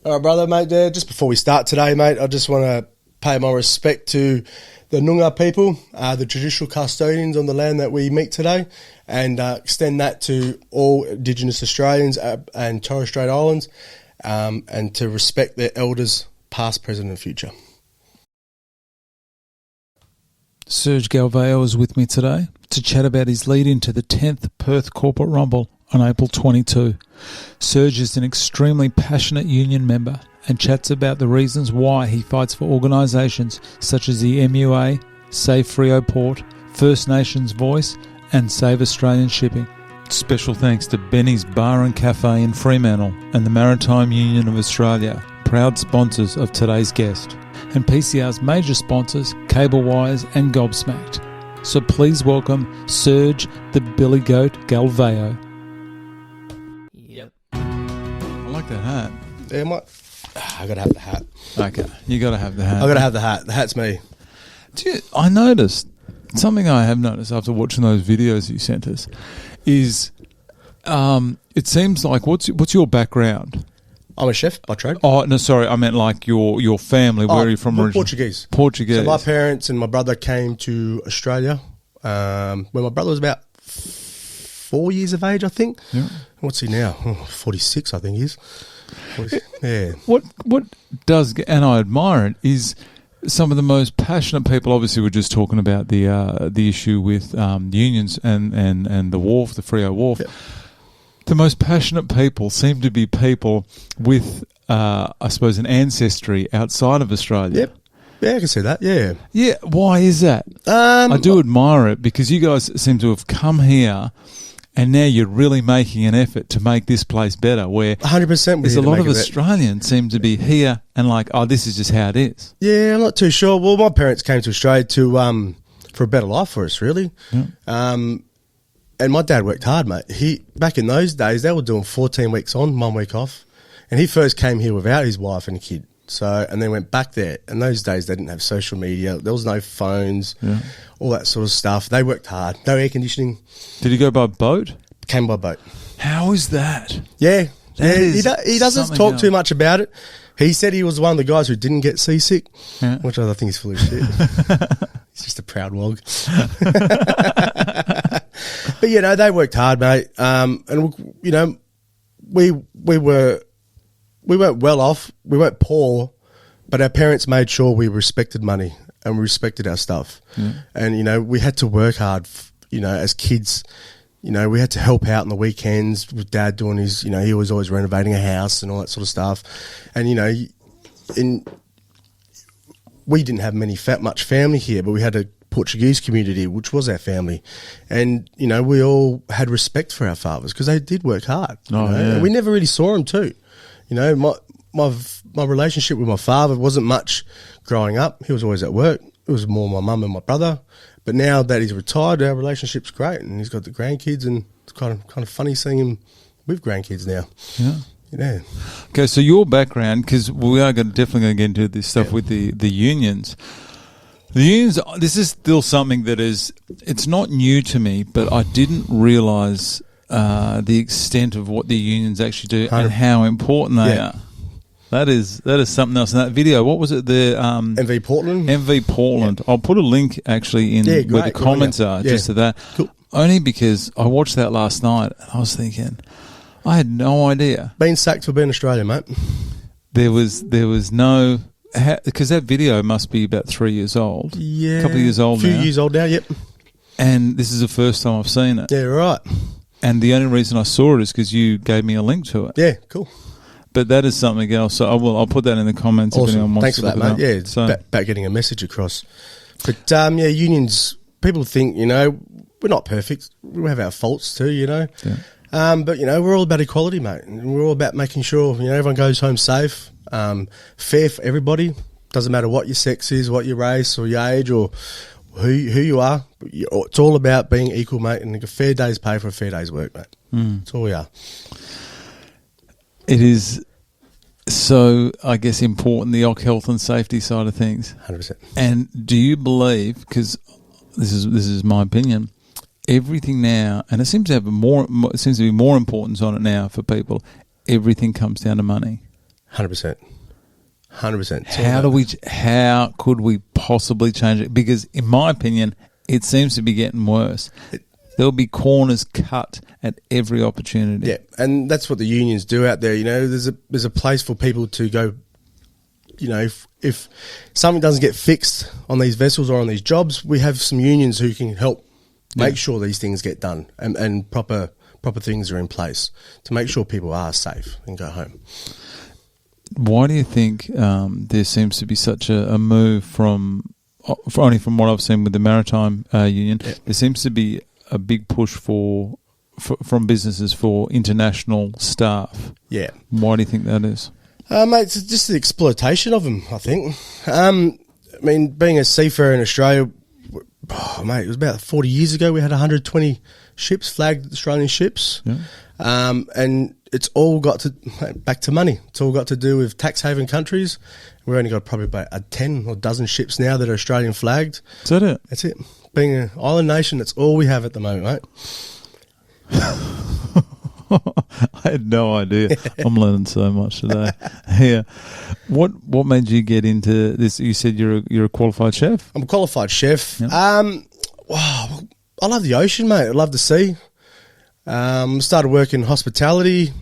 All right, brother, mate, just before we start today, mate, I just want to pay my respect to the Noongar people, the traditional custodians on the land that we meet today, and extend that to all Indigenous Australians and Torres Strait Islands, and to respect their elders, past, present and future. Serge Galvao is with me today to chat about his lead into the 10th Perth Corporate Rumble on April 22. Serge is an extremely passionate union member and chats about the reasons why he fights for organisations such as the MUA, Save Freo Port, First Nations Voice and Save Australian Shipping. Special thanks to Benny's Bar and Cafe in Fremantle and the Maritime Union of Australia, proud sponsors of today's guest, and PCR's major sponsors, Cable Wires and Gobsmacked. So please welcome Serge the Billy Goat Galvao. Yep. I like that hat. Yeah, I got to have the hat. Okay, you got to have the hat. I got to have the hat. The hat's me. I noticed, something I have noticed after watching those videos you sent us, is it seems like, what's your background? I'm a chef by trade. Oh, no, sorry, I meant like your family. Where are you from originally? Portuguese. Portuguese. So my parents and my brother came to Australia when my brother was about 4 years of age, I think. Yeah. What's he now? 46, I think he is. Yeah. What does, and I admire it, is some of the most passionate people. Obviously, we're just talking about the issue with unions and the wharf, the Freo Wharf. Yep. The most passionate people seem to be people with, I suppose, an ancestry outside of Australia. Yep. Yeah, I can see that. Yeah. Yeah. Why is that? I do admire it because you guys seem to have come here, and now you're really making an effort to make this place better. Where 100%. There's a lot of Australians seem to be here and like, oh, this is just how it is. Yeah, I'm not too sure. Well, my parents came to Australia to for a better life for us, really. Yeah. And my dad worked hard, mate. Back in those days, they were doing 14 weeks on, 1 week off. And he first came here without his wife and a kid. So, and then went back there. In those days, they didn't have social media. There was no phones, all that sort of stuff. They worked hard. No air conditioning. Did he go by boat? Came by boat. How is that? Yeah. He doesn't talk too much about it. He said he was one of the guys who didn't get seasick, which I think is full of shit. He's just a proud wog. But, they worked hard, mate. And, we weren't well off. We weren't poor, but our parents made sure we respected money and we respected our stuff. Yeah. And, we had to work hard, as kids. We had to help out on the weekends with Dad doing his, he was always renovating a house and all that sort of stuff. And, we didn't have much family here, but we had a Portuguese community, which was our family. And, we all had respect for our fathers because they did work hard. Yeah. And we never really saw them too. My relationship with my father wasn't much growing up. He was always at work. It was more my mum and my brother. But now that he's retired, our relationship's great, and he's got the grandkids, and it's kind of funny seeing him with grandkids now. Yeah. Yeah. Okay, so your background, because we are definitely going to get into this stuff with the unions. The unions, this is still something that it's not new to me, but I didn't realise the extent of what the unions actually do and how important they are. That is something else. In that video, what was it? The MV Portland. MV Portland. Yeah. I'll put a link actually in where the comments are just to that. Cool. Only because I watched that last night and I was thinking, I had no idea. Been sacked for being Australian, mate. There was no, because that video must be about 3 years old. Yeah, a couple of years old now. A few years old now. Yep. And this is the first time I've seen it. Yeah, right. And the only reason I saw it is because you gave me a link to it. Yeah, cool. But that is something else. So I'll put that in the comments. Awesome. If anyone wants Thanks to for that, mate. Yeah, it's about getting a message across. But unions. People think we're not perfect. We have our faults too. Yeah. But we're all about equality, mate. And we're all about making sure everyone goes home safe, fair for everybody. Doesn't matter what your sex is, what your race or your age or who you are. It's all about being equal, mate. And a fair day's pay for a fair day's work, mate. That's all we are. It is so, I guess, important, the health and safety side of things. 100%. And do you believe, because this is my opinion, everything now, and it seems to have it seems to be more importance on it now for people, everything comes down to money. 100%. 100%. How could we possibly change it? Because in my opinion, it seems to be getting worse. There'll be corners cut at every opportunity. Yeah, and that's what the unions do out there. You know, there's a place for people to go. You know, if something doesn't get fixed on these vessels or on these jobs, we have some unions who can help make sure these things get done and proper things are in place to make sure people are safe and go home. Why do you think there seems to be such a move from only from what I've seen with the Maritime Union, there seems to be a big push from businesses for international staff. Yeah. Why do you think that is? Mate, it's just the exploitation of them, I think. I mean, being a seafarer in Australia, mate, it was about 40 years ago we had 120 ships, flagged Australian ships. Yeah. And it's all got to, back to money. It's all got to do with tax haven countries. We've only got probably about a 10 or dozen ships now that are Australian flagged. Is that it? That's it. Being an island nation, that's all we have at the moment, mate. I had no idea. I'm learning so much today. Yeah. What made you get into this? You said you're a qualified chef? I'm a qualified chef. Yep. Wow, I love the ocean, mate. I love the sea. Started working in hospitality.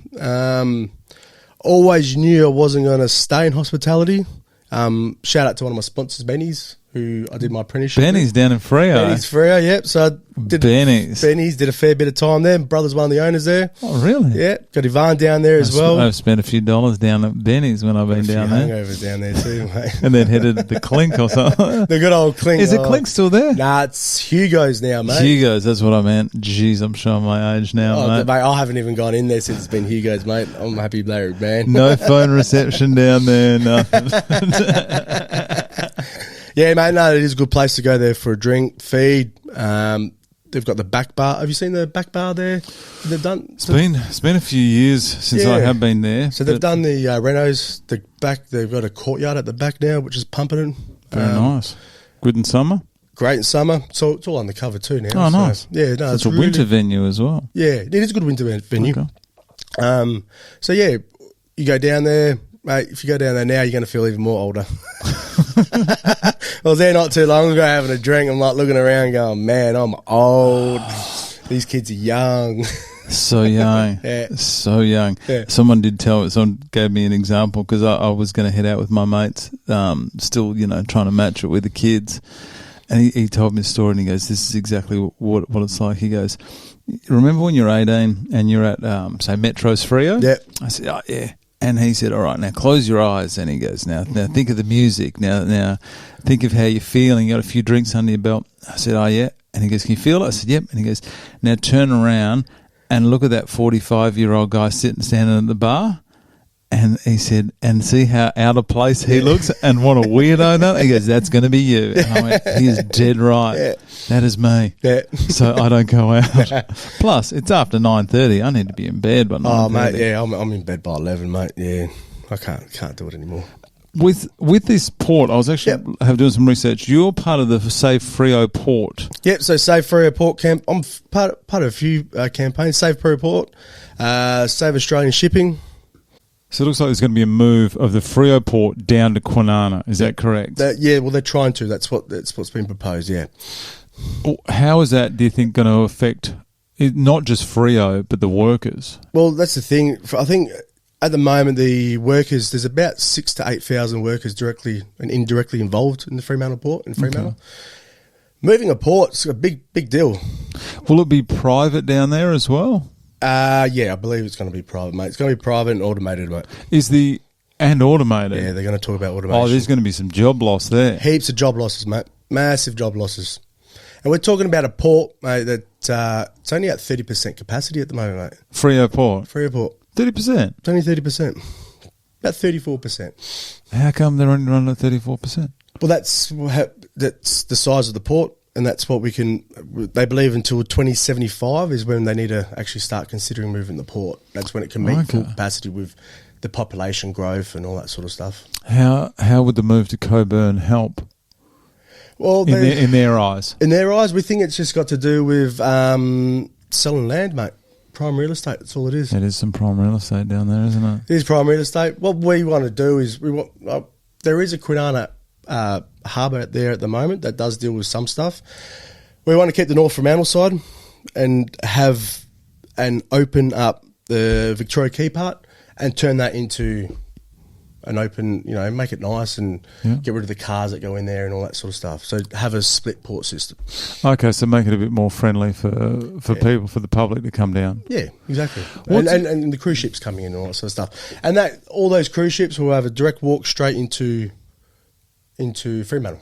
Always knew I wasn't going to stay in hospitality. Shout out to one of my sponsors, Benny's, who I did my apprenticeship Benny's with. down in Freo. Benny's Freo, yep. So I did Benny's, did a fair bit of time there. Brother's one of the owners there. Oh, really? Yeah, got Yvonne down there as well. I've spent a few dollars down at Benny's when I've been down there. Hangovers down there too, mate. And then headed the Clink or something. The good old Clink. Is the Clink still there? Nah, it's Hugo's now, mate. Hugo's, that's what I meant. Jeez, I'm showing my age now, mate. I haven't even gone in there since it's been Hugo's, mate. I'm a happy Larry, man. No phone reception down there, nothing. Yeah, mate, no, it is a good place to go there for a drink, feed. They've got the back bar. Have you seen the back bar there? They've done. It's been a few years since I have been there. So they've done the renos, the back. They've got a courtyard at the back now, which is pumping it. Very nice. Good in summer? Great in summer. So it's all undercover too now. Oh, nice. Yeah, no, it's a winter venue as well. Yeah, it is a good winter venue. Okay. So yeah, you go down there, mate. If you go down there now, you're going to feel even more older. I was there not too long ago having a drink. I'm like looking around going, man, I'm old. These kids are young. So young. Yeah. So young. Yeah. Someone gave me an example because I was going to head out with my mates, still, trying to match it with the kids. And he told me a story and he goes, this is exactly what it's like. He goes, remember when you're 18 and you're at, say, Metro's Freo? Yeah. I said, oh, yeah. And he said, all right, now close your eyes. And he goes, now think of the music. Now think of how you're feeling. You got a few drinks under your belt. I said, oh, yeah. And he goes, can you feel it? I said, yep. And he goes, now turn around and look at that 45-year-old guy standing at the bar. And he said, and see how out of place he looks and what a weirdo that. He goes, that's going to be you. And I went, he is dead right. Yeah. That is me. Yeah. So I don't go out. Plus, it's after 9:30. I need to be in bed by 9:30. Oh, mate, yeah, I'm in bed by 11, mate. Yeah, I can't do it anymore. With this port, I was actually doing some research. You're part of the Save Freo Port. Yep, so Save Freo Port camp. I'm part of a few campaigns. Save Freo Port, Save Australian Shipping. So it looks like there's going to be a move of the Freo Port down to Kwinana. Is that correct? Yeah, well, they're trying to. That's what's been proposed, yeah. How is that, do you think, going to affect not just Freo, but the workers? Well, that's the thing. I think at the moment, the workers, there's about 6,000 to 8,000 workers directly and indirectly involved in the Fremantle Port, in Fremantle. Okay. Moving a port's a big deal. Will it be private down there as well? Yeah, I believe it's going to be private, mate. It's going to be private and automated, mate. And automated? Yeah, they're going to talk about automation. Oh, there's going to be some job loss there. Heaps of job losses, mate. Massive job losses. And we're talking about a port, mate, that it's only at 30% capacity at the moment, mate. Freo Port? Freo Port. 30%? It's only 30%. About 34%. How come they're only running at 34%? Well, that's the size of the port. And that's what they believe until 2075 is when they need to actually start considering moving the port. That's when it can meet full capacity with the population growth and all that sort of stuff. How would the move to Coburn help? Well, in their eyes? In their eyes, we think it's just got to do with selling land, mate. prime real estate. That's all it is. It is some prime real estate down there, isn't it? It is prime real estate. What we want to do is there is a Kwinana harbour out there at the moment that does deal with some stuff. We want to keep the North Fremantle side and open up the Victoria Quay part and turn that into an open, make it nice and get rid of the cars that go in there and all that sort of stuff. So have a split port system. Okay, so make it a bit more friendly for people, for the public to come down. Yeah, exactly. And the cruise ships coming in and all that sort of stuff. And all those cruise ships will have a direct walk straight into Fremantle.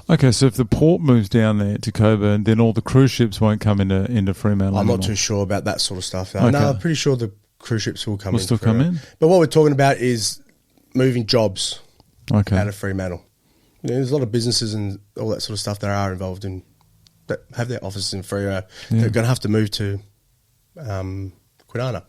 Okay, so if the port moves down there to Coburn, then all the cruise ships won't come into Fremantle I'm anymore. not too sure about that sort of stuff. Okay. No, I'm pretty sure the cruise ships will come still come in. But what we're talking about is moving jobs out Okay. of Fremantle. There's a lot of businesses and all that sort of stuff that are involved in that have their offices in Freo. They're going to have to move to Kwinana.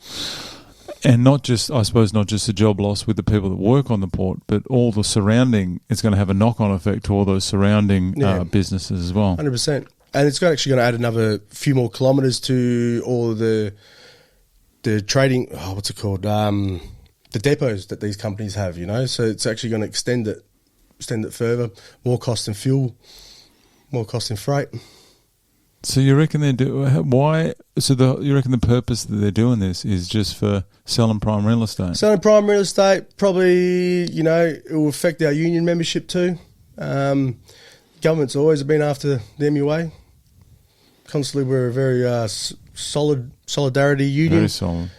And not just a job loss with the people that work on the port, but all the surrounding, it's going to have a knock-on effect to all those surrounding businesses as well. 100%. And it's actually going to add another few more kilometres to all the trading, what's it called? The depots that these companies have, So it's actually going to extend it further. More cost in fuel, more cost in freight. So you reckon they do? Why? So you reckon the purpose that they're doing this is just for selling prime real estate? Selling prime real estate, probably, it will affect our union membership too. Government's always been after the MUA. Constantly, we're a very solidarity union. Very solid.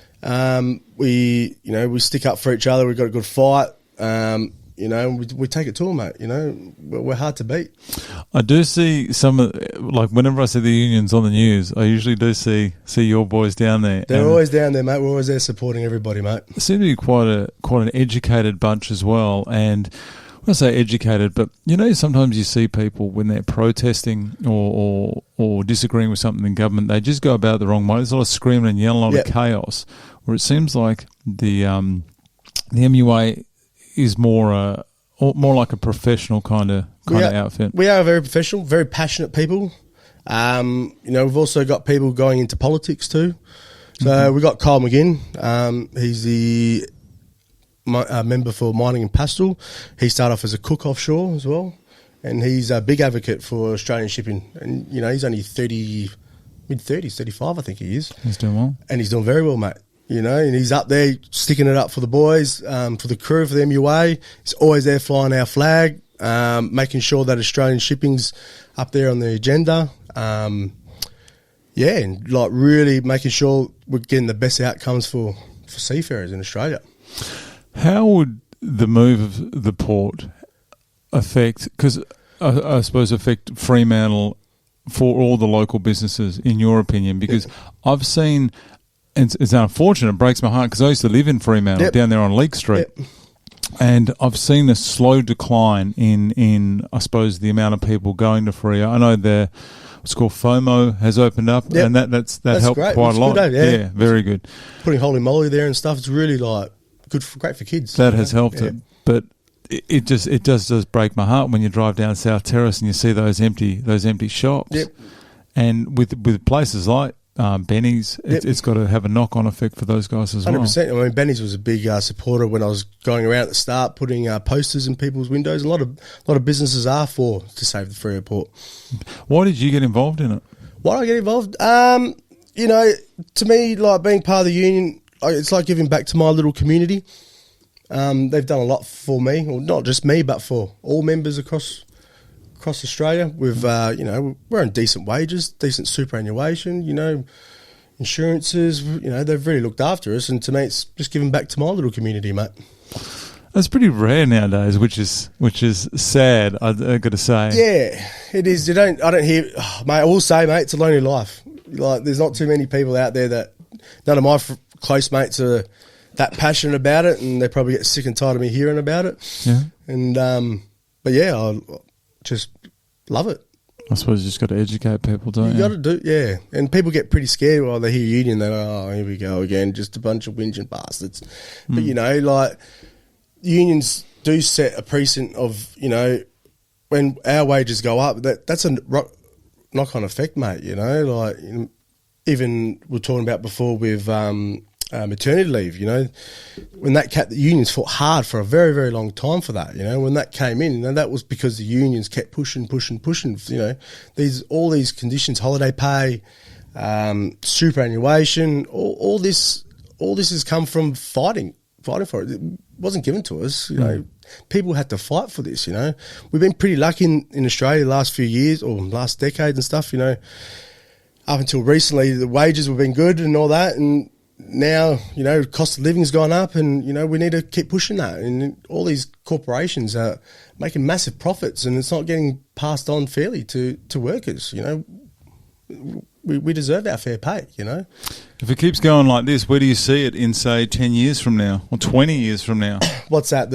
We stick up for each other. We've got a good fight. We take it to them, mate. We're hard to beat. I do see whenever I see the unions on the news, I usually do see your boys down there. They're always down there, mate. We're always there supporting everybody, mate. They seem to be quite an educated bunch as well. And when I say educated, but sometimes you see people when they're protesting or disagreeing with something in government, they just go about it the wrong way. There's a lot of screaming and yelling, a lot of chaos. Where it seems like the MUA is more like a professional kind of outfit. We are very professional, very passionate people. We've also got people going into politics too. So we've got Kyle McGinn. He's the member for Mining and Pastoral. He started off as a cook offshore as well. And he's a big advocate for Australian shipping. And, he's only mid-30s, 35 I think he is. He's doing well. And he's doing very well, mate. And he's up there sticking it up for the boys, for the crew, for the MUA. He's always there flying our flag, making sure that Australian shipping's up there on the agenda. And really making sure we're getting the best outcomes for seafarers in Australia. How would the move of the port affect Fremantle for all the local businesses, in your opinion? Because I've seen... And it's unfortunate, it breaks my heart, because I used to live in Fremantle, down there on Leake Street, and I've seen a slow decline in I suppose, the amount of people going to Freo. I know what's called FOMO has opened up, and that's helped great. Quite a lot. Good, yeah, very good. Putting holy moly there and stuff, it's really great for kids. That has helped it, but it does break my heart when you drive down South Terrace and you see those empty shops, and with places like Benny's, it's got to have a knock-on effect for those guys as 100%. I mean, Benny's was a big supporter when I was going around at the start, putting posters in people's windows. A lot of businesses are to save the Freo port. Why did you get involved in it? Why did I get involved? To me, like being part of the union, it's like giving back to my little community. They've done a lot for me, or not just me, but for all members across Australia. We've, we're on decent wages, decent superannuation, insurances. They've really looked after us, and to me, it's just giving back to my little community, mate. That's pretty rare nowadays, which is sad. I've got to say. Yeah, it is. I don't hear, mate. I will say, mate, it's a lonely life. Like, there's not too many people out there that none of my close mates are that passionate about it, and they probably get sick and tired of me hearing about it. Yeah. And but yeah, I just love it. I suppose you just got to educate people, don't you? You got to do, yeah. And people get pretty scared while they hear union. They're like, here we go again, just a bunch of whinging bastards. But unions do set a precedent of when our wages go up. That's a knock-on effect, mate. even we were talking about before with maternity leave, when the unions fought hard for a very, very long time for that, when that came in, and that was because the unions kept pushing, all these conditions, holiday pay, superannuation, all this has come from fighting for it. It wasn't given to us, People had to fight for this, We've been pretty lucky in Australia the last few years or last decade and stuff, up until recently the wages have been good and all that, and now, cost of living's gone up, and, we need to keep pushing that. And all these corporations are making massive profits, and it's not getting passed on fairly to workers, We deserve our fair pay, If it keeps going like this, where do you see it in, say, 10 years from now or 20 years from now? What's that?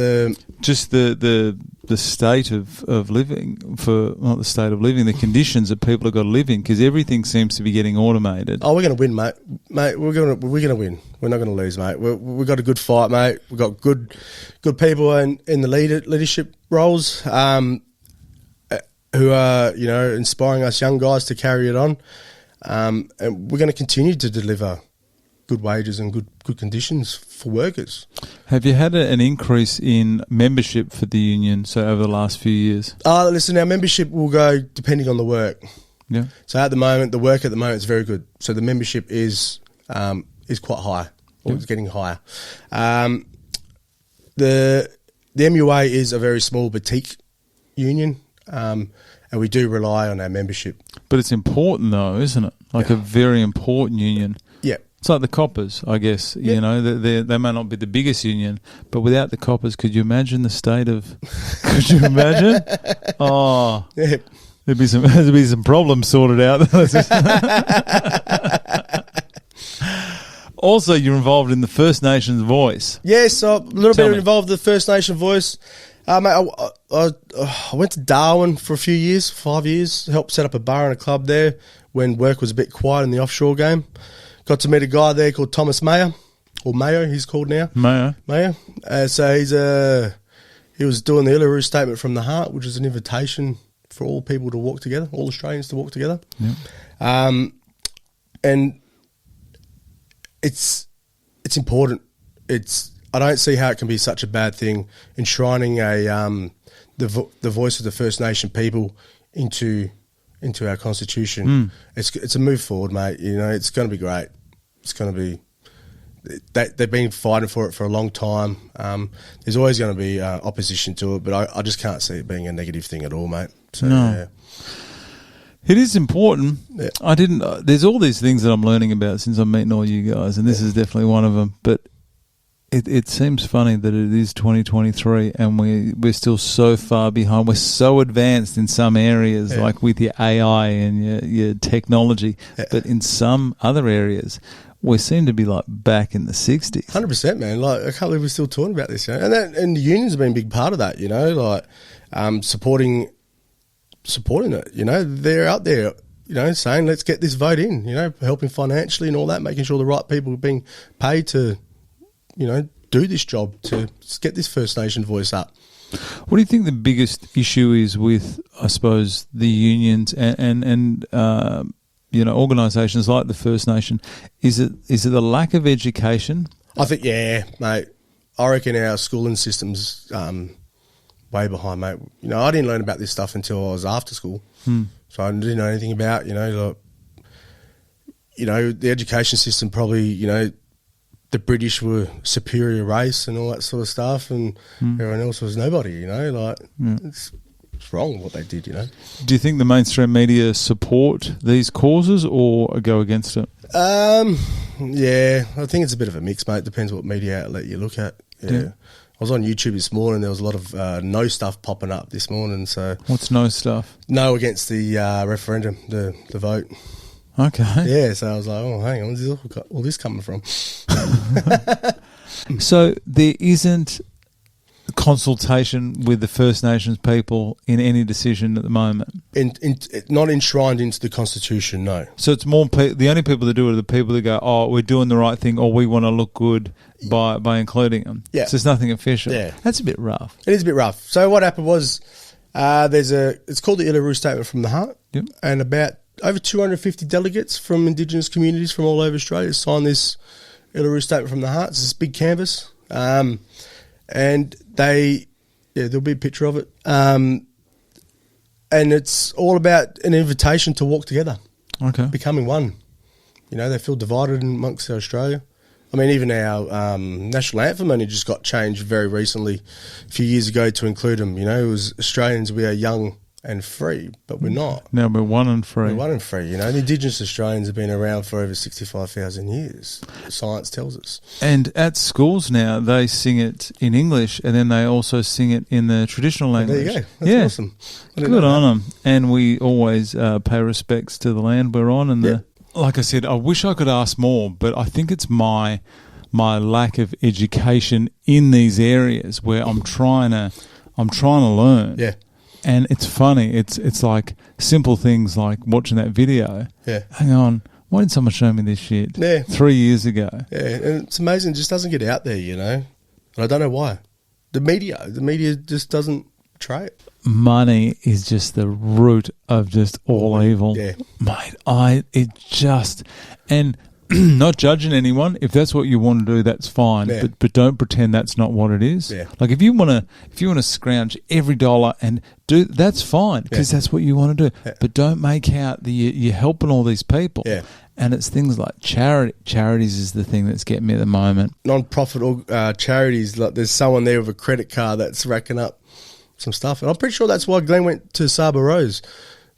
Just the state of living, not the state of living, the conditions that people have got to live in, because everything seems to be getting automated. Oh, we're going to win, mate. Mate, we're going to win. We're not going to lose, mate. We've got a good fight, mate. We've got good people in the leadership roles who are, inspiring us young guys to carry it on. And we're going to continue to deliver good wages and good conditions for workers. Have you had an increase in membership for the union, over the last few years? Listen, our membership will go depending on the work. Yeah. So at the moment, the work at the moment is very good. So the membership is quite high, or it's getting higher. The MUA is a very small boutique union, and we do rely on our membership. But it's important, though, isn't it? A very important union. Yeah. It's like the Coppers, I guess. Yeah. They may not be the biggest union, but without the Coppers, could you imagine the state of... Could you imagine? Oh, yeah. There'd be some problems sorted out. Also, you're involved in the First Nations Voice. Yes, so a little bit involved in the First Nation Voice. Mate, I went to Darwin for a few years, 5 years, helped set up a bar and a club there when work was a bit quiet in the offshore game. Got to meet a guy there called Thomas Mayer, or Mayo, he's called now. Mayo. So he was doing the Uluru Statement from the Heart, which is an invitation for all people to walk together, all Australians to walk together. Yeah. And it's important. I don't see how it can be such a bad thing enshrining the voice of the First Nation people into our constitution. It's a move forward, mate. It's going to be great. It's going to be. They've been fighting for it for a long time. There's always going to be opposition to it, but I just can't see it being a negative thing at all, mate. So, no. Yeah. It is important. Yeah. There's all these things that I'm learning about since I'm meeting all you guys, and this is definitely one of them. But it seems funny that it is 2023 and we're still so far behind. We're so advanced in some areas, like with your AI and your technology, but in some other areas, we seem to be back in the 60s. 100%, man. I can't believe we're still talking about this. And the unions have been a big part of that. Supporting it. They're out there. Saying let's get this vote in. Helping financially and all that, making sure the right people are being paid to. Do this job to get this First Nation voice up. What do you think the biggest issue is with, I suppose, the unions and organisations like the First Nation? Is it the lack of education? I think, mate. I reckon our schooling system's way behind, mate. I didn't learn about this stuff until I was after school, so I didn't know anything about, the education system probably, the British were superior race and all that sort of stuff, and everyone else was nobody, it's wrong what they did, Do you think the mainstream media support these causes or go against it? Yeah, I think it's a bit of a mix, mate. Depends what media outlet you look at. Yeah. I was on YouTube this morning, there was a lot of no stuff popping up this morning. So what's no stuff? No against the referendum, the vote. Okay. Yeah, so I was like, hang on, where's all this coming from? So there isn't consultation with the First Nations people in any decision at the moment? Not enshrined into the Constitution, no. So it's more the only people that do it are the people that go, we're doing the right thing, or we want to look good by including them. Yeah. So it's nothing official. Yeah. That's a bit rough. It is a bit rough. So what happened was it's called the Uluru Statement from the Heart. Yep. And about over 250 delegates from Indigenous communities from all over Australia signed this Uluru Statement from the Heart. It's this big canvas. And there'll be a picture of it. And it's all about an invitation to walk together. Okay. Becoming one. You know, they feel divided amongst Australia. I mean, even our national anthem only just got changed very recently, a few years ago, to include them. You know, it was Australians, we are young and free, but we're not. Now we're one and free. We're one and free. You know, the Indigenous Australians have been around for over 65,000 years. Science tells us. And at schools now, they sing it in English, and then they also sing it in the traditional language. There you go. That's awesome. Good on them. And we always pay respects to the land we're on. And like I said, I wish I could ask more, but I think it's my lack of education in these areas where I'm trying to learn. Yeah. And it's funny. It's like simple things like watching that video. Yeah. Hang on. Why didn't someone show me this shit 3 years ago? Yeah, and it's amazing. It just doesn't get out there, you know. And I don't know why. The media just doesn't try it. Money is just the root of just all evil. Yeah. Mate, and not judging anyone. If that's what you want to do, that's fine. Yeah. But don't pretend that's not what it is. Yeah. Like if you want to scrounge every dollar and do, that's fine because that's what you want to do. Yeah. But don't make out that you're helping all these people. Yeah. And it's things like charities is the thing that's getting me at the moment. Non-profit charities, like there's someone there with a credit card that's racking up some stuff, and I'm pretty sure that's why Glenn went to Saba Rose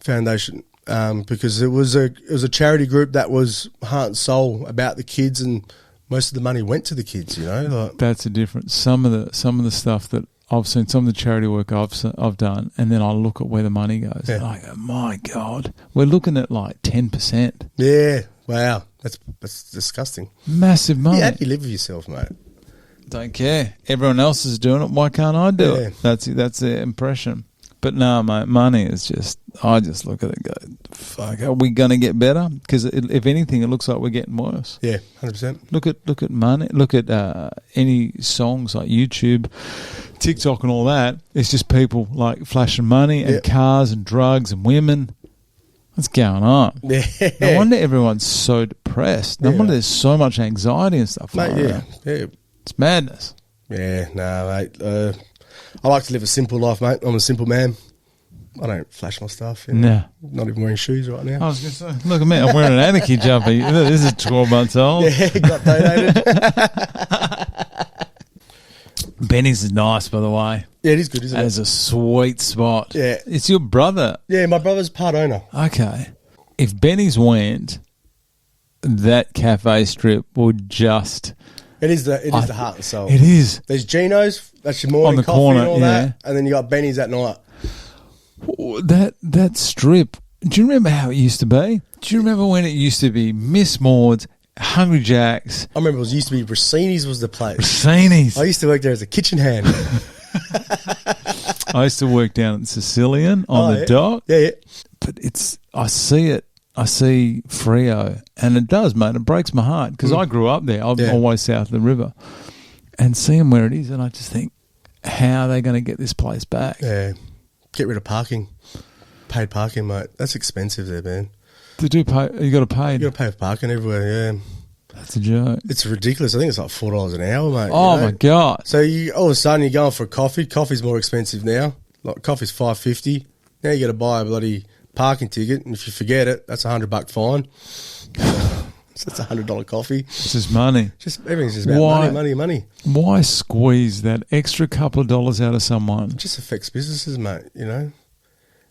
Foundation. Because it was a charity group that was heart and soul about the kids, and most of the money went to the kids. You know, like, that's a difference. Some of the stuff that I've seen, some of the charity work I've done, and then I look at where the money goes, and I go, my God, we're looking at like 10%. Yeah, wow, that's disgusting. Massive money. Yeah, how do you live with yourself, mate? Don't care. Everyone else is doing it. Why can't I do it? That's the impression. But no, mate, money is just, I just look at it and go, fuck, are we going to get better? Because if anything, it looks like we're getting worse. Yeah, 100%. Look at money. Look at any songs like YouTube, TikTok and all that. It's just people like flashing money and cars and drugs and women. What's going on? Yeah. No wonder everyone's so depressed. No wonder there's so much anxiety and stuff like that. Yeah. It's madness. Yeah, no, mate. I like to live a simple life, mate. I'm a simple man. I don't flash my stuff. You know? No. Not even wearing shoes right now. I was going to say, look at me. I'm wearing an Anarchy jumper. This is 12 months old. Yeah, got donated. Benny's is nice, by the way. Yeah, it is good, isn't it? It's a sweet spot. Yeah. It's your brother. Yeah, my brother's part owner. Okay. If Benny's went, that cafe strip would just... It is the heart and soul. It is. There's Gino's, that's your morning On the coffee corner, and all that, and then you got Benny's at night. That strip, do you remember how it used to be? Do you remember when it used to be Miss Maud's, Hungry Jack's? I remember it used to be Rossini's was the place. Rossini's. I used to work there as a kitchen hand. I used to work down at Sicilian on the dock. Yeah. But I see it. I see Freo, and it does, mate. It breaks my heart because I grew up there. I'm always south of the river, and seeing where it is, and I just think, how are they going to get this place back? Yeah, get rid of parking, paid parking, mate. That's expensive there, man. To do pay, you got to pay. You got to pay for parking everywhere. Yeah, that's a joke. It's ridiculous. I think it's like $4 an hour, mate. Oh my God! So all of a sudden you're going for a coffee. Coffee's more expensive now. Like coffee's $5.50. Now you got to buy a bloody parking ticket, and if you forget it, that's $100 fine. So it's $100 coffee. It's just money. Everything's just about money. Why squeeze that extra couple of dollars out of someone? It just affects businesses, mate. You know,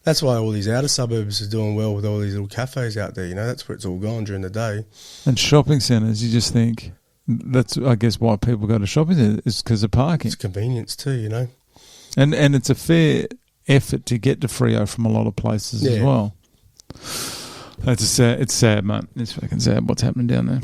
that's why all these outer suburbs are doing well with all these little cafes out there. You know, that's where it's all gone during the day. And shopping centres, you just think that's, I guess, why people go to shopping centres is because of parking. It's convenience too, you know. And it's a fair effort to get to Freo from a lot of places as well. It's sad, mate. It's fucking sad what's happening down there.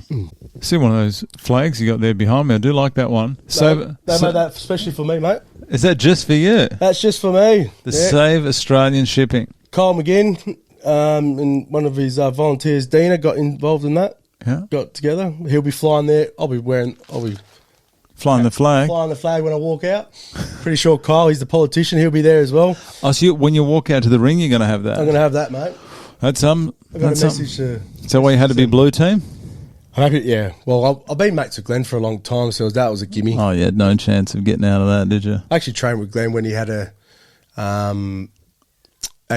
See one of those flags you got there behind me? I do like that one. They made that especially for me, mate. Is that just for you? That's just for me. Save Australian Shipping. Kyle McGinn and one of his volunteers, Dina, got involved in that. Yeah. Got together. He'll be flying there. I'll be flying the flag. Flying the flag when I walk out. Pretty sure Kyle, he's the politician, he'll be there as well. Oh, so when you walk out to the ring, you're going to have that? I'm going to have that, mate. That's I got That's a message to... Is that why you had to be blue team? I'm happy, yeah. Well, I've been mates with Glenn for a long time, so that was a gimme. Oh, you had no chance of getting out of that, did you? I actually trained with Glenn when he had at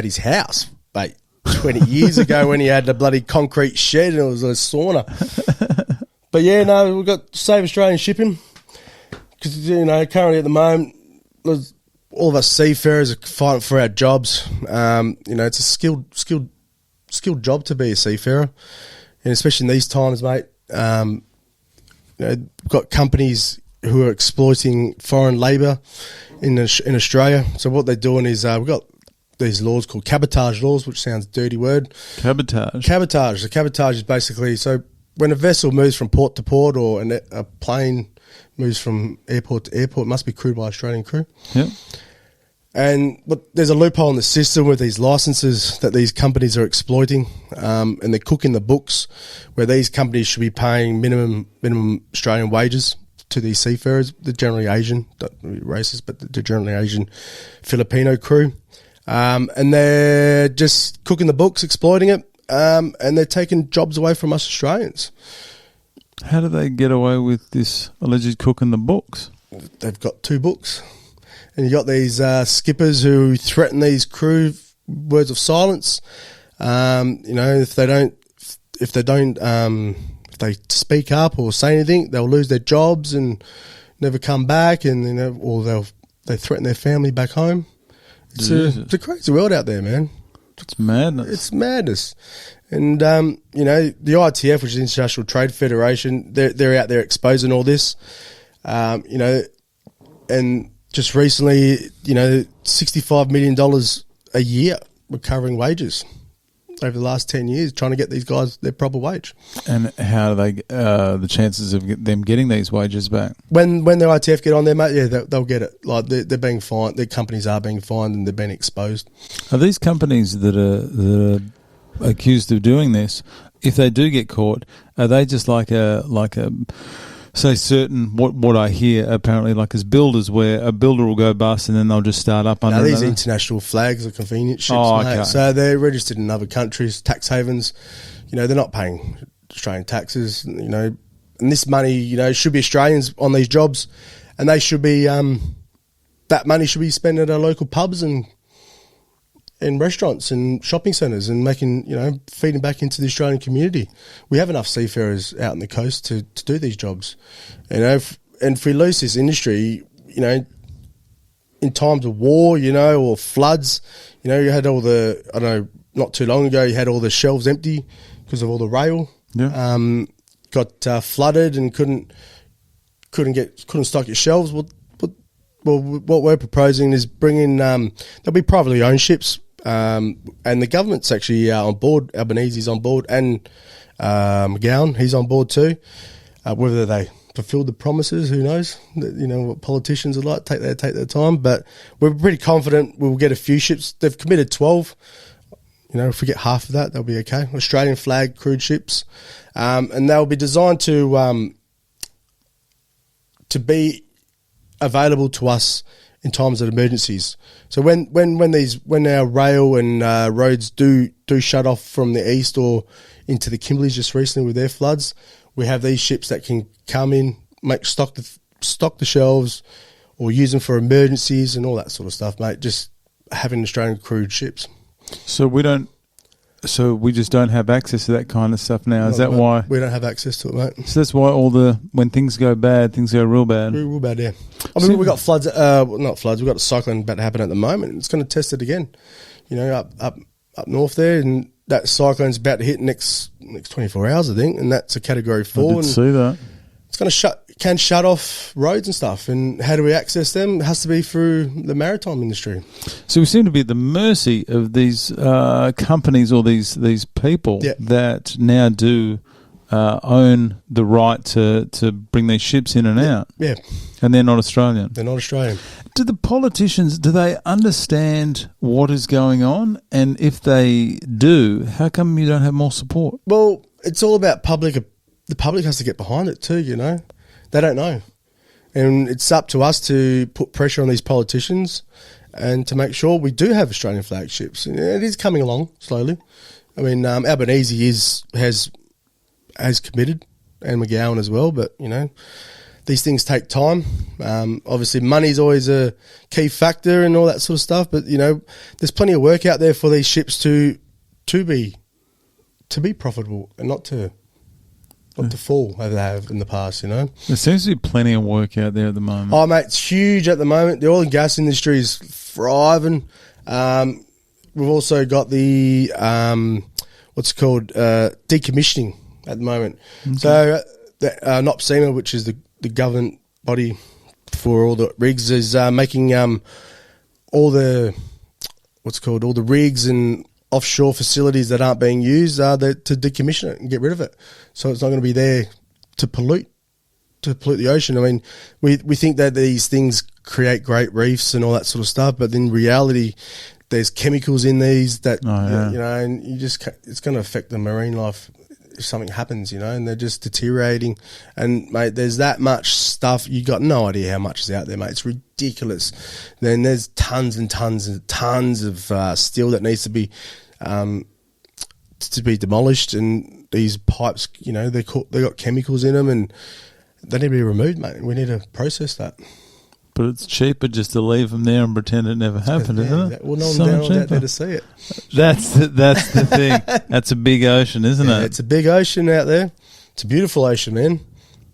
his house, mate, 20 years ago when he had the bloody concrete shed and it was a sauna. But yeah, no, we've got Save Australian Shipping because, currently at the moment, all of us seafarers are fighting for our jobs. It's a skilled job to be a seafarer, and especially in these times, mate. We've got companies who are exploiting foreign labour in Australia. So what they're doing is we've got these laws called cabotage laws, which sounds a dirty word. Cabotage. Cabotage. The cabotage is basically when a vessel moves from port to port or a plane moves from airport to airport, it must be crewed by Australian crew. Yep. But there's a loophole in the system with these licenses that these companies are exploiting, and they're cooking the books where these companies should be paying minimum Australian wages to these seafarers. They're generally Asian, not really racist, but they're generally Asian Filipino crew. And they're just cooking the books, exploiting it, and they're taking jobs away from us Australians. How do they get away with this alleged cooking the books? They've got 2 books. And you got these skippers who threaten these crew words of silence. If they speak up or say anything, they'll lose their jobs and never come back, and or they threaten their family back home. It's a crazy world out there, man. It's madness. It's madness. And the ITF, which is the International Trade Federation, they're out there exposing all this. And just recently, $65 million a year recovering wages over the last 10 years, trying to get these guys their proper wage. And how do they, the chances of them getting these wages back? When the ITF get on there, mate, yeah, they'll get it. Like they're being fined, their companies are being fined and they're being exposed. Are these companies that are accused of doing this, if they do get caught, are they just like a say certain what I hear apparently like as builders, where a builder will go bust and then they'll just start up under these international flags are convenience ships, mate. Okay. So they're registered in other countries, tax havens. They're not paying Australian taxes. And this money, should be Australians on these jobs, and they should be that money should be spent at our local pubs and restaurants and shopping centres and making, feeding back into the Australian community. We have enough seafarers out on the coast to do these jobs. And if we lose this industry, in times of war, or floods, you had all not too long ago, you had all the shelves empty because of all the rail. Yeah. Got flooded and couldn't stock your shelves. Well, what we're proposing is bringing, there'll be privately owned ships, and the government's actually on board. Albanese's on board, and McGowan, he's on board too. Whether they fulfil the promises, who knows? What politicians are like, take their time. But we're pretty confident we'll get a few ships. They've committed 12. If we get half of that, they'll be okay. Australian flag crewed ships, and they'll be designed to be available to us in times of emergencies. So when our rail and roads do shut off from the east or into the Kimberleys just recently with their floods, we have these ships that can come in, stock the shelves, or use them for emergencies and all that sort of stuff, mate. Just having Australian crewed ships. So we just don't have access to that kind of stuff now. Is that why we don't have access to it, mate? So that's why when things go bad, things go real bad. Real bad, yeah. I mean, we've got floods. Not floods. We've got a cyclone about to happen at the moment. It's going to test it again. Up north there, and that cyclone's about to hit next 24 hours, I think, and that's a Category 4. I did see that. It's going to shut off roads and stuff. And how do we access them? It has to be through the maritime industry. So we seem to be at the mercy of these companies or these people that now do own the right to bring these ships in and out. Yeah. And they're not Australian. They're not Australian. Do the politicians, do they understand what is going on? And if they do, how come you don't have more support? Well, it's all about public. The public has to get behind it too, They don't know. And it's up to us to put pressure on these politicians and to make sure we do have Australian flag ships. And it is coming along slowly. I mean, Albanese has committed, and McGowan as well. But these things take time. Obviously, money's always a key factor and all that sort of stuff. But there's plenty of work out there for these ships to be profitable and not to fall as they have in the past. There seems to be plenty of work out there at the moment. Oh, mate, it's huge at the moment. The oil and gas industry is thriving. We've also got the decommissioning at the moment. Okay. So the NOPSEMA, which is the government body for all the rigs, is making all the rigs and offshore facilities that aren't being used to decommission it and get rid of it. So it's not going to be there to pollute the ocean. I mean, we think that these things create great reefs and all that sort of stuff, but in reality, there's chemicals in these that and it's going to affect the marine life if something happens, and they're just deteriorating. And mate, there's that much stuff. You got no idea how much is out there, mate. It's ridiculous. Then there's tons and tons and tons of steel that needs to be demolished, and these pipes, they got chemicals in them, and they need to be removed, mate. We need to process that. But it's cheaper just to leave them there and pretend it never happened, isn't it? Well, no one's out there to see it. That's the thing. That's a big ocean, isn't it? It's a big ocean out there. It's a beautiful ocean, man.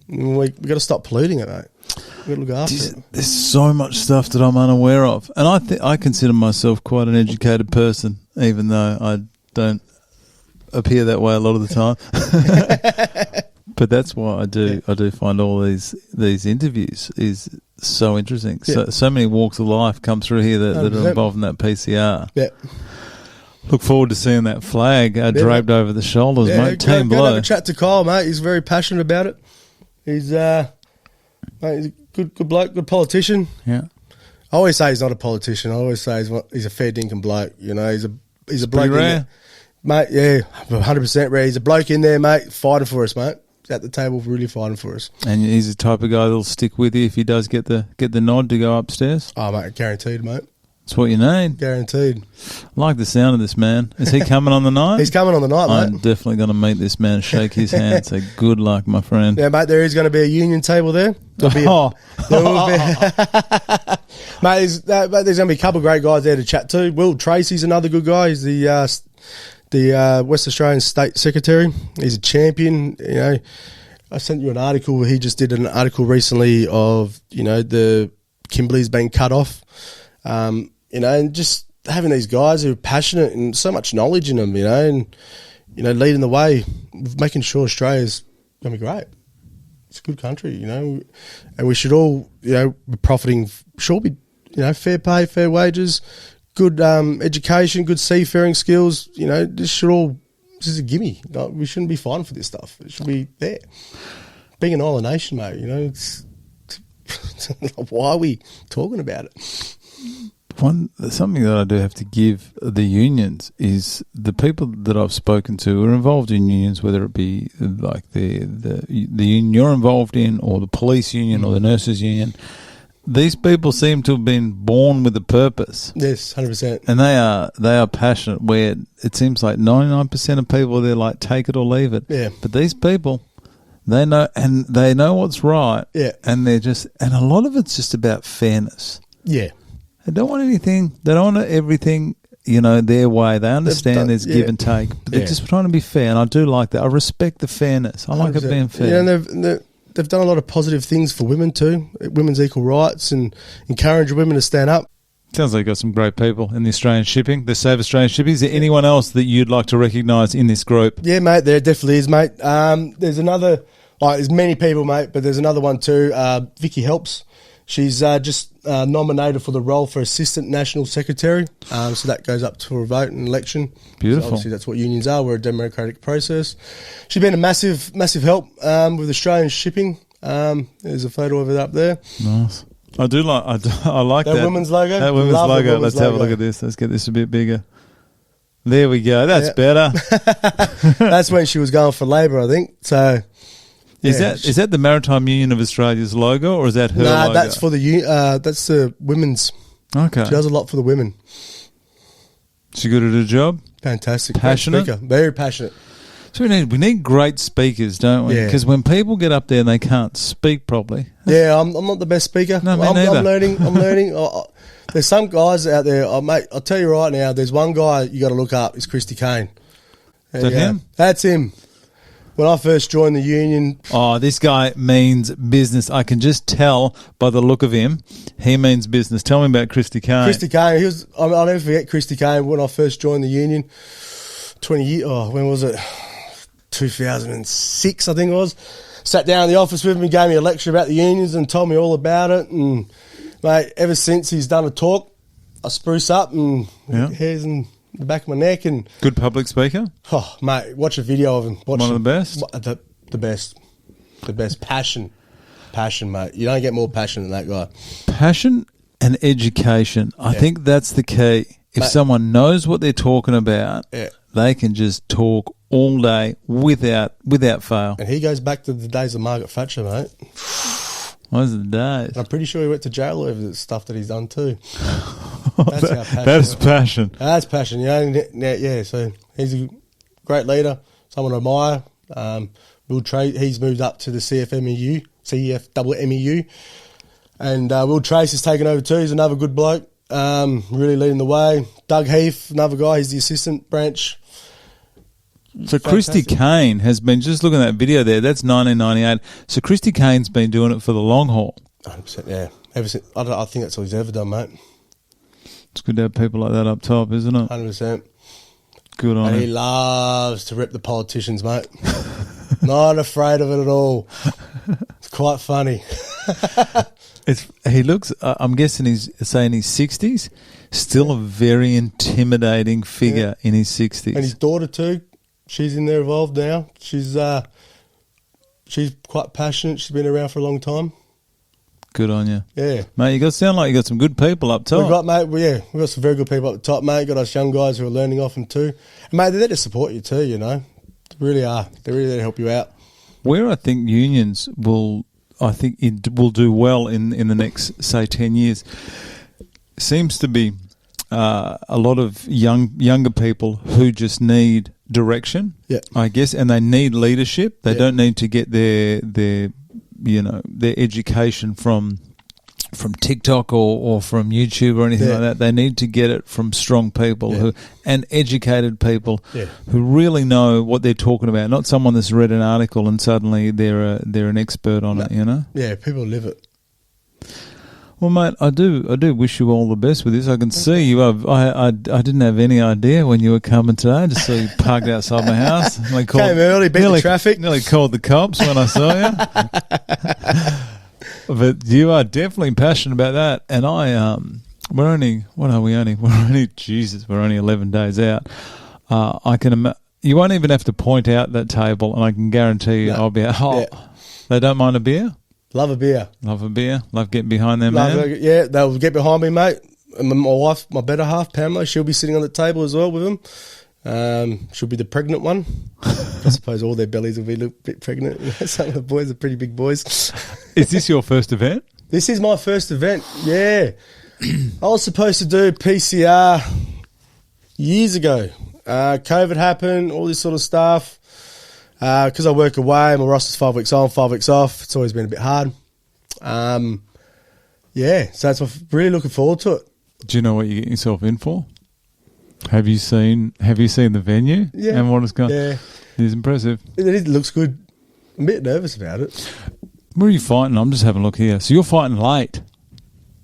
We got to stop polluting it, mate. We got to look after it. There's so much stuff that I'm unaware of, and I consider myself quite an educated person, even though I don't appear that way a lot of the time. But that's why I do find all these interviews is so interesting. Yeah. So many walks of life come through here that are involved in that PCR. Yeah. Look forward to seeing that flag draped over the shoulders, mate. Team Blue. Go have a chat to Kyle, mate. He's very passionate about it. He's a good bloke, good politician. Yeah. I always say he's not a politician. I always say he's a fair dinkum bloke. He's a bloke in there. Mate, yeah, 100% rare. He's a bloke in there, mate, fighting for us, mate. At the table, really fighting for us. And he's the type of guy that'll stick with you if he does get the nod to go upstairs? Oh, mate, guaranteed, mate. That's what you need. Guaranteed. I like the sound of this man. Is he coming on the night? He's coming on the night, mate. I'm definitely going to meet this man, shake his hand, say good luck, my friend. Yeah, mate, there is going to be a union table there. Mate, there's going to be a couple of great guys there to chat to. Will Tracy's another good guy. He's the West Australian State Secretary. He's a champion. I sent you an article. He just did an article recently of the Kimberley's being cut off. And just having these guys who are passionate and so much knowledge in them, and leading the way, making sure Australia's going to be great. It's a good country, and we should all, be profiting. Sure, be fair pay, fair wages, good education, good seafaring skills. This is a gimme. We shouldn't be fighting for this stuff. It should be there. Being an island nation, mate, it's why are we talking about it? Something that I do have to give the unions is the people that I've spoken to who are involved in unions, whether it be like the union you're involved in, or the police union, or the nurses union. These people seem to have been born with a purpose. Yes, 100%. And they are passionate. Where it seems like 99% of people, they're like take it or leave it. Yeah. But these people, they know what's right. Yeah. And and a lot of it's just about fairness. Yeah. They don't want anything. They don't want everything, their way. They understand there's give and take. But they're just trying to be fair, and I do like that. I respect the fairness. I like 100%. It being fair. Yeah, and they've done a lot of positive things for women too, women's equal rights, and encourage women to stand up. Sounds like you've got some great people in the Australian shipping, the Save Australian Shipping. Is there anyone else that you'd like to recognise in this group? Yeah, mate, there definitely is, mate. There's another, there's many people, mate, but there's another one too, Vicky Helps. She's just nominated for the role for Assistant National Secretary. So that goes up to a vote and election. Beautiful. So obviously, that's what unions are. We're a democratic process. She's been a massive help with Australian shipping. There's a photo of it up there. Nice. I like that women's logo. That women's logo. Let's have a look at this. Let's get this a bit bigger. There we go. That's better. That's when she was going for Labor, I think. So. Is that the Maritime Union of Australia's logo, or is that her logo? No, that's the women's. Okay. She does a lot for the women. She good at her job? Fantastic. Great Passionate? speaker. Very passionate. So we need great speakers, don't we? Yeah. Because when people get up there and they can't speak properly. Yeah, I'm not the best speaker. No, me I'm neither. I'm learning. There's some guys out there, mate, I'll tell you right now, there's one guy you got to look up. It's Christy Kane. Is that him? That's him. When I first joined the union... Oh, this guy means business. I can just tell by the look of him, he means business. Tell me about Christy Kane. Christy Kane, I'll never forget Christy Kane when I first joined the union. 20 years, when was it? 2006, I think it was. Sat down in the office with him, he gave me a lecture about the unions and told me all about it. And, mate, ever since he's done a talk, I spruce up and hairs in the back of my neck. And Good public speaker? oh, mate, watch a video of him. One of the best? The best. The best. Passion, mate. You don't get more passion than that guy. Passion and education. I think that's the key. If someone knows what they're talking about, they can just talk all day without fail. And he goes back to the days of Margaret Thatcher, mate. Those are the days. And I'm pretty sure he went to jail over the stuff that he's done too. That's how passionate. That is passion. That's passion, yeah. So he's a great leader, someone I admire. Will he's moved up to the CFMEU, and Will Trace has taken over too. He's another good bloke, really leading the way. Doug Heath, another guy, he's the assistant branch. So Christy Kane has been, just looking at that video there, that's 1998. So Christy Kane's been doing it for the long haul. 100%, yeah. Ever since, I think that's all he's ever done, mate. It's good to have people like that up top, isn't it? 100%. Good on And him. he loves to rip the politicians, mate. Not afraid of it at all. It's quite funny. He looks, I'm guessing he's saying his 60s, still a very intimidating figure in his 60s. And his daughter too, she's in there involved now. She's quite passionate. She's been around for a long time. Good on you. Yeah. Mate, sound like you got some good people up top. We've got some very good people up the top, mate. Got us young guys who are learning off them too. And mate, they're there to support you too, you know. They really are. They're really there to help you out. Where I think unions will do well in the next, say, 10 years, seems to be a lot of younger people who just need direction, I guess, and they need leadership. They don't need to get their education from TikTok or from YouTube or anything like that. They need to get it from strong people and educated people who really know what they're talking about. Not someone that's read an article and suddenly they're an expert on it. You know? Yeah, people live it. Well, mate, I do wish you all the best with this. I can see you have. I didn't have any idea when you were coming today. I just saw you parked outside my house. Came early, beat the traffic. Nearly called the cops when I saw you. But you are definitely passionate about that, and we're only 11 days out. You won't even have to point out that table, and I can guarantee you I'll be out. They don't mind a beer? Love a beer. Love a beer. Love getting behind them, man. Yeah, they'll get behind me, mate. And my wife, my better half, Pamela, she'll be sitting on the table as well with them. She'll be the pregnant one. I suppose all their bellies will be a little bit pregnant. Some of the boys are pretty big boys. Is this your first event? This is my first event, yeah. I was supposed to do PCR years ago. COVID happened, all this sort of stuff. Because I work away, my roster's 5 weeks on, 5 weeks off. It's always been a bit hard. So I'm really looking forward to it. Do you know what you get yourself in for? Have you seen the venue? Yeah. And what it's got? Yeah. It is impressive. It looks good. I'm a bit nervous about it. Where are you fighting? I'm just having a look here. So you're fighting late.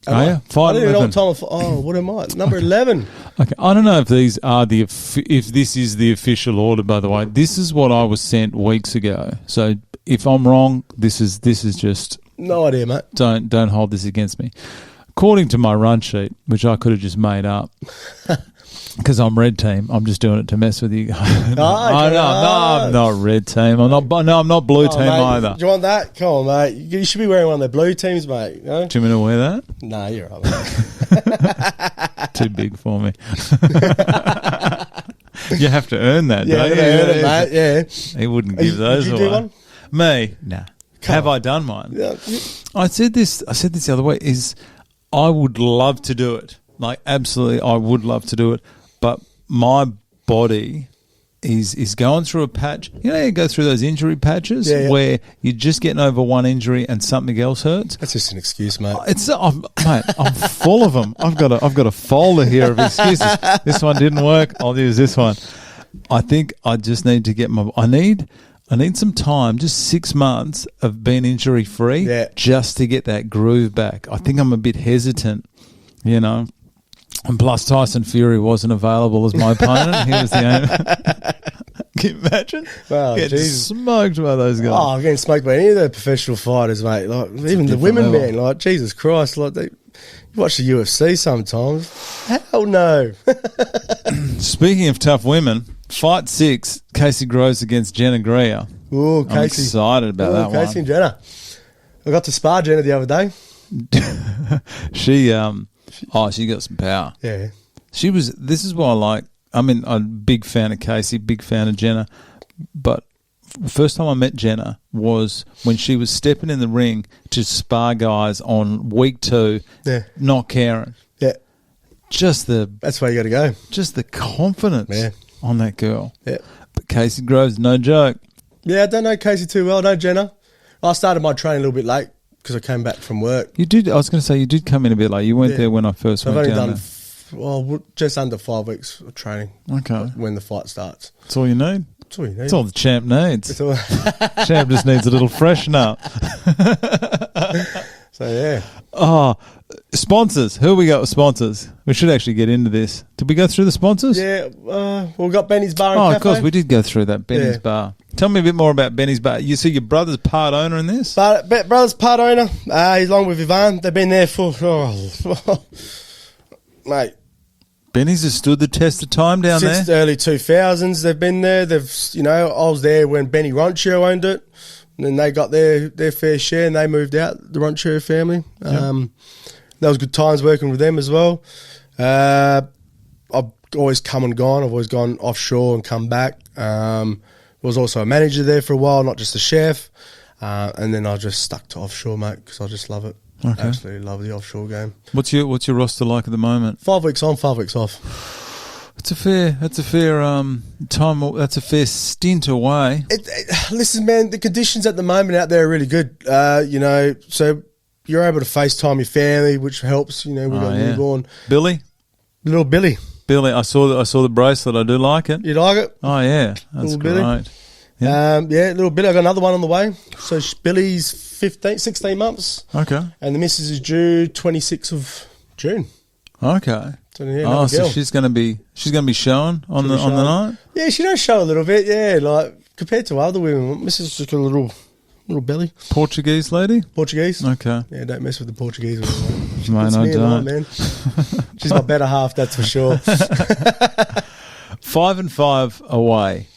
Are you? I don't even know what time what am I? Number 11. Okay, I don't know if these are if this is the official order. By the way, this is what I was sent weeks ago. So if I'm wrong, this is just no idea, mate. Don't hold this against me. According to my run sheet, which I could have just made up, because I'm red team, I'm just doing it to mess with you. I'm not red team. I'm not blue team mate, either. Do you want that? Come on, mate. You should be wearing one of the blue teams, mate. You know? Do you mean to wear that? No, you're right, mate. Too big for me. You have to earn that, don't you? Earn it, mate. Yeah. He wouldn't give those away. Did you do one? Me? Nah. Have I done mine? Yeah. I said this the other way, I would love to do it. Like, absolutely, I would love to do it. But my body is going through a patch. You know, you go through those injury patches where you're just getting over one injury and something else hurts. That's just an excuse, mate. Mate, I'm full of them. I've got a folder here of excuses. This one didn't work. I'll use this one. I think I just need to get I need some time, just 6 months of being injury free, just to get that groove back. I think I'm a bit hesitant, you know. And plus, Tyson Fury wasn't available as my opponent. He was the only. Can you imagine? Wow, getting smoked by those guys. Oh, getting smoked by any of the professional fighters, mate. Like even the women, level. Man. Like Jesus Christ, like you watch the UFC sometimes. Hell no. Speaking of tough women, Fight 6, Casey Groves against Jenna Greer. Ooh, Casey. I'm excited about that one. Casey and Jenna. I got to spar Jenna the other day. She got some power. Yeah. This is what I like. I mean, I'm a big fan of Casey, big fan of Jenna, but the first time I met Jenna was when she was stepping in the ring to spar guys on week 2, not caring. Yeah. That's where you got to go. Just the confidence on that girl. Yeah. But Casey Groves, no joke. Yeah, I don't know Casey too well. I know Jenna. I started my training a little bit late because I came back from work. You did. I was going to say you did come in a bit late. You weren't there when I first went down there. I've only done just under 5 weeks of training. Okay. When the fight starts. That's all you need. That's all you need. That's all the champ needs. Champ just needs a little freshen up. So, yeah. Oh, sponsors. Who we got with sponsors? We should actually get into this. Did we go through the sponsors? Yeah. We got Benny's Bar and Cafe. Oh, of course. We did go through that, Benny's Bar. Tell me a bit more about Benny's Bar. You see your brother's part owner in this? Brother's part owner. He's along with Ivan. They've been there for... mate. Benny's has stood the test of time down there. Since the early 2000s, they've been there. I was there when Benny Ronchio owned it, and then they got their fair share, and they moved out, the Ronchio family. Yep. That was good times working with them as well. I've always come and gone. I've always gone offshore and come back. Was also a manager there for a while, not just a chef. And then I just stuck to offshore, mate, because I just love it. Okay. Absolutely love the offshore game. What's your roster like at the moment? 5 weeks on, 5 weeks off. That's a fair time. That's a fair stint away. Listen, man, the conditions at the moment out there are really good. So you're able to FaceTime your family, which helps. We got a newborn, little Billy. I saw the bracelet. I do like it. You like it? Oh yeah, that's little great. Billy. Yeah. Little Billy. I got another one on the way. So Billy's 16 months. Okay. And the missus is due 26th of June. Okay. So, so she's gonna be showing on the night. Yeah, she does show a little bit. Yeah, like compared to other women, Missus just got a little belly. Portuguese lady. Portuguese. Okay. Yeah, don't mess with the Portuguese women. Mate, I don't. Man. She's my better half, that's for sure. 5-5 away.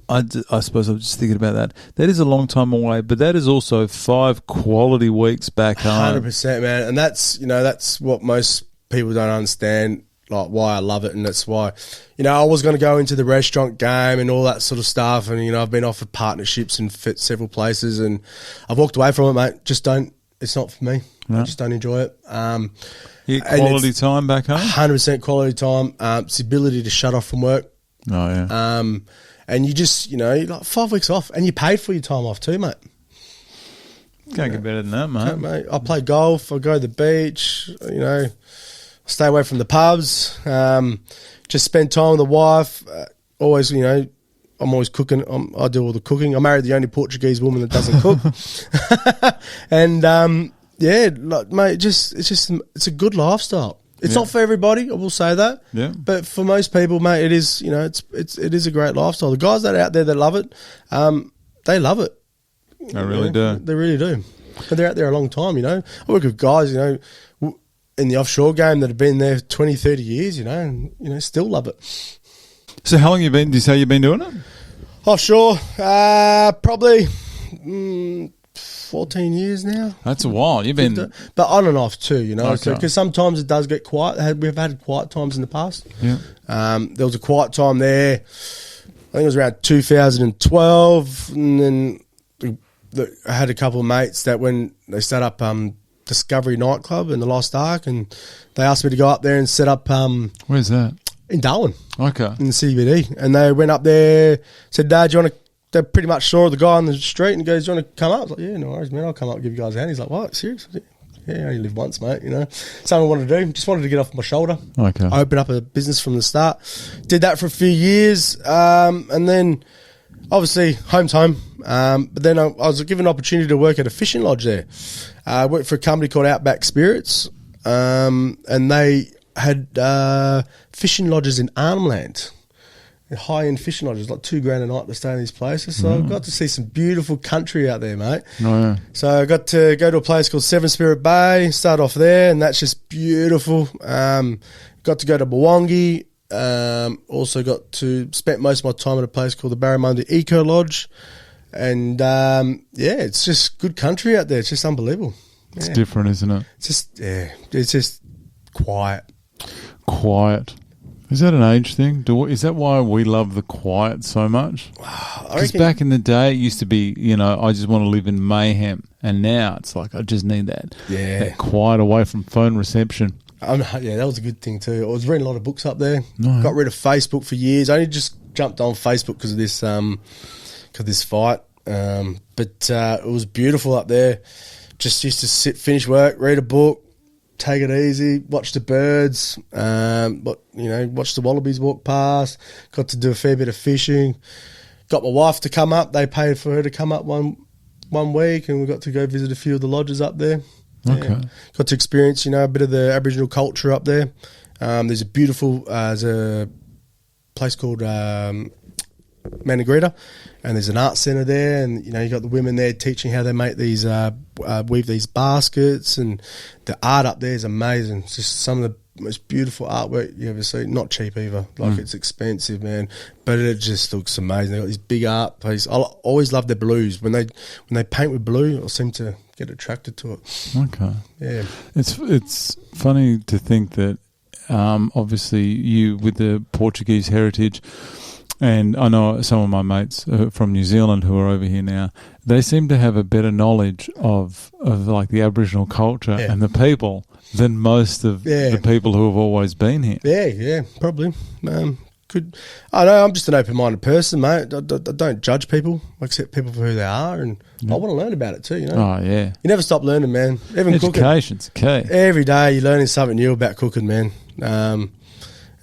I suppose I was just thinking about that. That is a long time away, but that is also 5 quality weeks back home. 100%, man. And that's what most people don't understand, like why I love it. And that's why, I was going to go into the restaurant game and all that sort of stuff. And, I've been offered partnerships in several places and I've walked away from it, mate. It's not for me. No. I just don't enjoy it. Quality time back home? 100% quality time. It's the ability to shut off from work. Oh, yeah. And you just, like 5 weeks off and you paid for your time off too, mate. Can't get better than that, mate. I play golf. I go to the beach, stay away from the pubs, just spend time with the wife. Always, I'm always cooking. I do all the cooking. I married the only Portuguese woman that doesn't cook. And, mate, it's a good lifestyle. It's not for everybody, I will say that. Yeah. But for most people, mate, it is, it is a great lifestyle. The guys that are out there that love it, they love it. They really do. They really do. But they're out there a long time, I work with guys, in the offshore game that have been there 20, 30 years, and, still love it. So how long did you say you've been doing it? Offshore, probably 14 years now. That's a while. You've been... But on and off too, Okay. Because sometimes it does get quiet. We've had quiet times in the past. Yeah. There was a quiet time there, I think it was around 2012, and then I had a couple of mates that when they set up Discovery nightclub in the Lost Ark, and they asked me to go up there and set up... Where's that? in Darwin, Okay. in the CBD. And they went up there, said, Dad, do you want to, they pretty much saw the guy on the street and goes, do you want to come up? I was like, yeah, no worries, man, I'll come up and give you guys a hand. He's like, what, serious? Yeah, I only live once, mate, you know. Something I wanted to do, just wanted to get off my shoulder. Okay. I opened up a business from the start. Did that for a few years, and then obviously home's home. But then I was given an opportunity to work at a fishing lodge there. I worked for a company called Outback Spirits, and they had fishing lodges in Arnhem Land. High-end fishing lodges, like $2,000 a night to stay in these places. So I got to see some beautiful country out there, mate. Oh, yeah. So I got to go to a place called Seven Spirit Bay, start off there, and that's just beautiful. Got to go to Mwangi. Also got to spent most of my time at a place called the Barramundi Eco Lodge. And, it's just good country out there. It's just unbelievable. It's different, isn't it? It's just quiet. Quiet. Is that an age thing? Is that why we love the quiet so much? Because back in the day, it used to be, I just want to live in mayhem. And now it's like, I just need that quiet away from phone reception. That was a good thing too. I was reading a lot of books up there. No. Got rid of Facebook for years. I only just jumped on Facebook because of this fight. But it was beautiful up there. Just used to finish work, read a book, take it easy, watch the birds, watch the wallabies walk past. Got to do a fair bit of fishing. Got my wife to come up. They paid for her to come up one week, and we got to go visit a few of the lodges up there. Okay. Yeah. Got to experience, a bit of the Aboriginal culture up there. There's a place called Managrita, and there's an art centre there, and you got the women there teaching how they make these weave these baskets, and the art up there is amazing. It's just some of the most beautiful artwork you ever see. Not cheap either, it's expensive, man, but it just looks amazing. They got these big art pieces. I always love their blues. When they paint with blue, I seem to get attracted to it. Okay, yeah, it's funny to think that obviously you with the Portuguese heritage. And I know some of my mates from New Zealand who are over here now, they seem to have a better knowledge of like the Aboriginal culture and the people than most of the people who have always been here. Yeah, probably. I know, I'm just an open-minded person, mate. I don't judge people. I accept people for who they are, and I want to learn about it too, Oh, yeah. You never stop learning, man. Even Education's cooking. Key. Every day you're learning something new about cooking, man.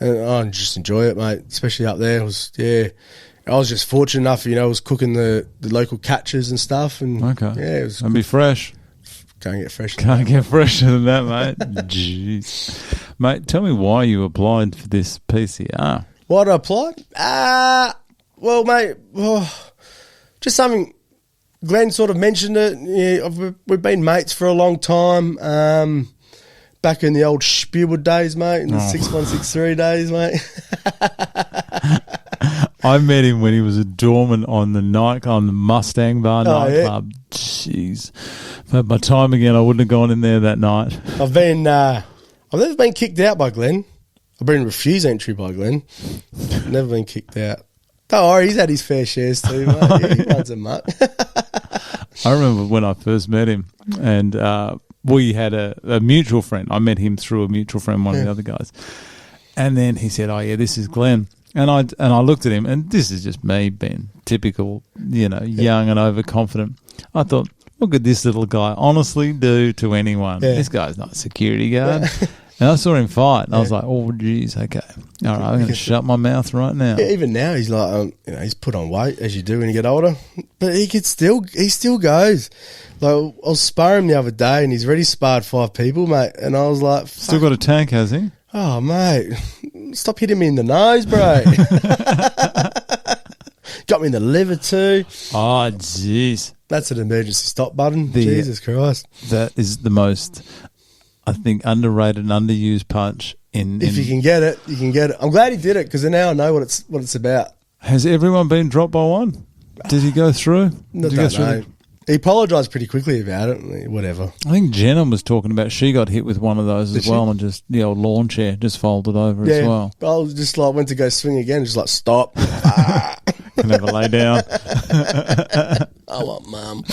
And I just enjoy it, mate, especially up there. I was just fortunate enough, I was cooking the local catches and stuff. And it was and be fresh. Can't get fresher. Can't get fresher than that, mate. Jeez. Mate, tell me why you applied for this PCR. Why did I apply? Well, mate, just something. Glenn sort of mentioned it. Yeah, we've been mates for a long time. Back in the old Spearwood days, mate, in the 6163 days, mate. I met him when he was a doorman on the Mustang Bar nightclub. Jeez. If I had my time again, I wouldn't have gone in there that night. I've never been kicked out by Glenn. I've been refused entry by Glenn. Never been kicked out. Don't worry, he's had his fair shares too, mate. He runs a mutt. I remember when I first met him, and we had a mutual friend. I met him through a mutual friend, one of the other guys. And then he said, "Oh yeah, this is Glenn." And I looked at him, and this is just me being typical, young and overconfident. I thought, what could this little guy honestly do to anyone? Yeah. This guy's not a security guard. And I saw him fight, and I was like, "Oh, geez, okay, all right, I'm going to shut my mouth right now." Yeah, even now, he's like, he's put on weight as you do when you get older, but he still goes. Like, I was sparring him the other day, and he's already sparred 5 people, mate. And I was like, still got a tank, has he? Oh, mate, stop hitting me in the nose, bro. Got me in the liver too. Oh, jeez, that's an emergency stop button. Jesus Christ, that is the most, I think, underrated and underused punch if you can get it, you can get it. I'm glad he did it because now I know what it's about. Has everyone been dropped by one? Did he go through? I don't know. He apologised pretty quickly about it. Whatever. I think Jenna was talking about she got hit with one of those as well, and just the old lawn chair just folded over as well. I was just like went to go swing again, just like stop. Can never lay down. I want mum.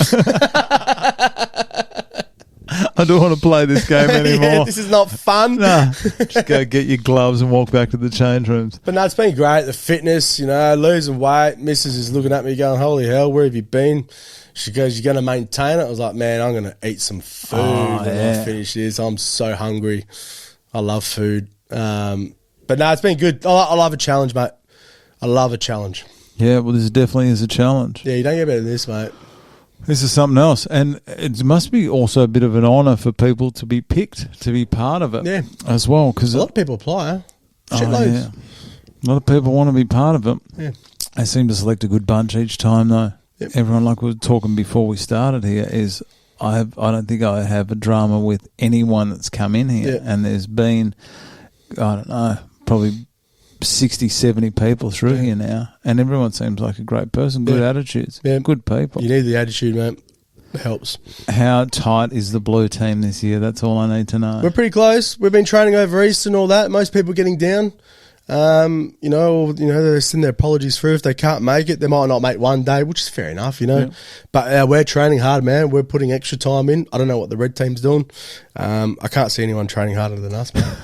I don't want to play this game anymore. Yeah, this is not fun. Nah, just go get your gloves and walk back to the change rooms. But no, it's been great. The fitness, losing weight. Mrs. is looking at me going, holy hell, where have you been? She goes, you're going to maintain it? I was like, man, I'm going to eat some food when I finish this. I'm so hungry. I love food. But no, it's been good. I love a challenge, mate. I love a challenge. Yeah, well, this definitely is a challenge. Yeah, you don't get better than this, mate. This is something else. And it must be also a bit of an honour for people to be picked, to be part of it as well. Cause a lot of people apply, huh? Shitloads. Yeah. A lot of people want to be part of it. Yeah. They seem to select a good bunch each time, though. Yep. Everyone, like we were talking before we started here, is I don't think I have a drama with anyone that's come in here. Yep. And there's been, I don't know, probably 60, 70 people through here now. And everyone seems like a great person, good attitudes, good people. You need the attitude, mate. It helps. How tight is the blue team this year? That's all I need to know. We're pretty close. We've been training over East and all that. Most people getting down. They're sending their apologies through if they can't make it. They might not make one day, which is fair enough, Yeah. But we're training hard, man. We're putting extra time in. I don't know what the red team's doing. I can't see anyone training harder than us, man.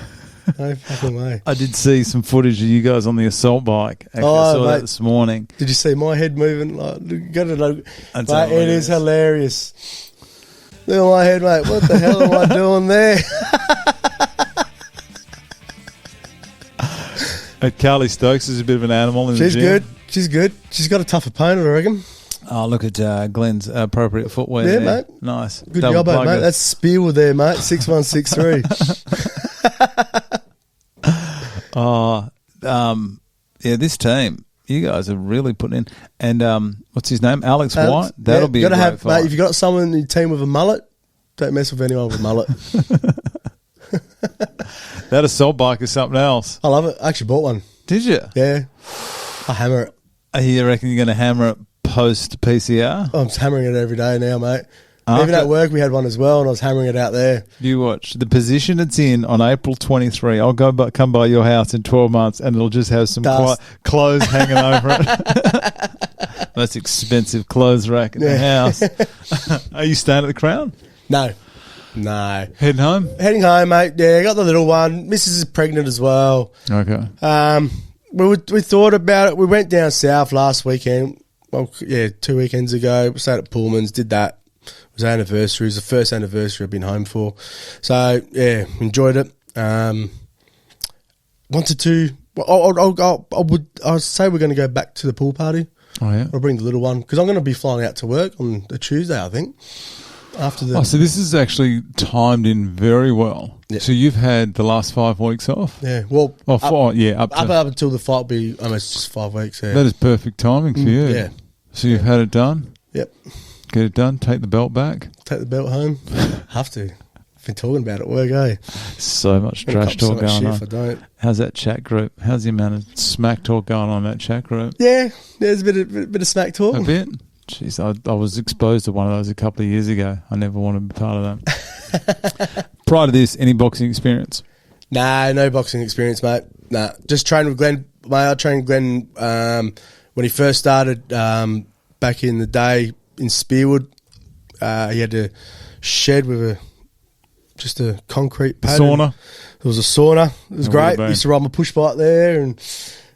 No fucking way. I did see some footage of you guys on the assault bike. Actually, I saw that this morning. Did you see my head moving? That's mate, it is hilarious. Look at my head, mate. What the hell am I doing there? Carly Stokes is a bit of an animal in the gym. She's good. She's got a tough opponent, I reckon. Oh, look at Glenn's appropriate footwear. Yeah, there. mate. Nice. Good job, mate. That's Spearwood there, mate. 6163. This team, you guys are really putting in. And what's his name? Alex White. That'll be a great fight. Mate, if you've got someone in your team with a mullet, don't mess with anyone with a mullet. That assault bike is something else. I love it. I actually bought one. Did you? Yeah. I hammer it. You reckon you're going to hammer it post PCR? I'm hammering it every day now, mate. Even at work we had one as well, and I was hammering it out there. You watch the position it's in on April 23. I'll come by your house in 12 months, and it'll just have some clothes hanging over it. Most expensive clothes rack in the house. Are you staying at the Crown? No. Heading home? Heading home, mate. Yeah, I got the little one. Mrs. is pregnant as well. Okay. We thought about it. We went down south last weekend. Well, 2 weekends ago. We stayed at Pullman's, did that. It was our anniversary. It was the first anniversary I've been home for. So, yeah, enjoyed it. Wanted to... I'll say we're going to go back to the pool party. Oh, yeah? I'll bring the little one. Because I'm going to be flying out to work on a Tuesday, I think. After the... so this is actually timed in very well. Yeah. So you've had the last 5 weeks off? Yeah, well... Up until the flight will be almost just 5 weeks, yeah. That is perfect timing for you. Yeah. So you've had it done? Yep. Get it done, take the belt back. Take the belt home. Have to. I've been talking about it at work, eh? So much trash talk going on. I don't. How's that chat group? How's the amount of smack talk going on in that chat group? Yeah, there's a bit of smack talk. A bit? Jeez, I was exposed to one of those a couple of years ago. I never wanted to be part of that. Prior to this, any boxing experience? Nah, no boxing experience, mate. Nah, just trained with Glenn. Mate, I trained Glenn when he first started back in the day in Spearwood. He had a shed with just a concrete pad. Sauna. There was a sauna. It was great. I used to ride my push bike there and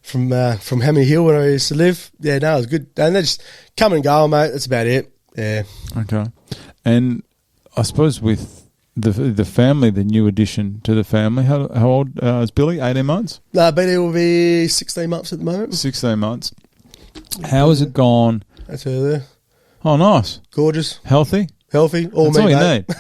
from Hammy Hill where I used to live. Yeah, no, it was good. And they just come and go, mate. That's about it. Yeah. Okay. And I suppose with the family, the new addition to the family, how old is Billy? 18 months? No, Billy will be 16 months at the moment. 16 months. How has it gone? That's her there. Oh, nice. Gorgeous. Healthy? Healthy. That's me, all you mate. need.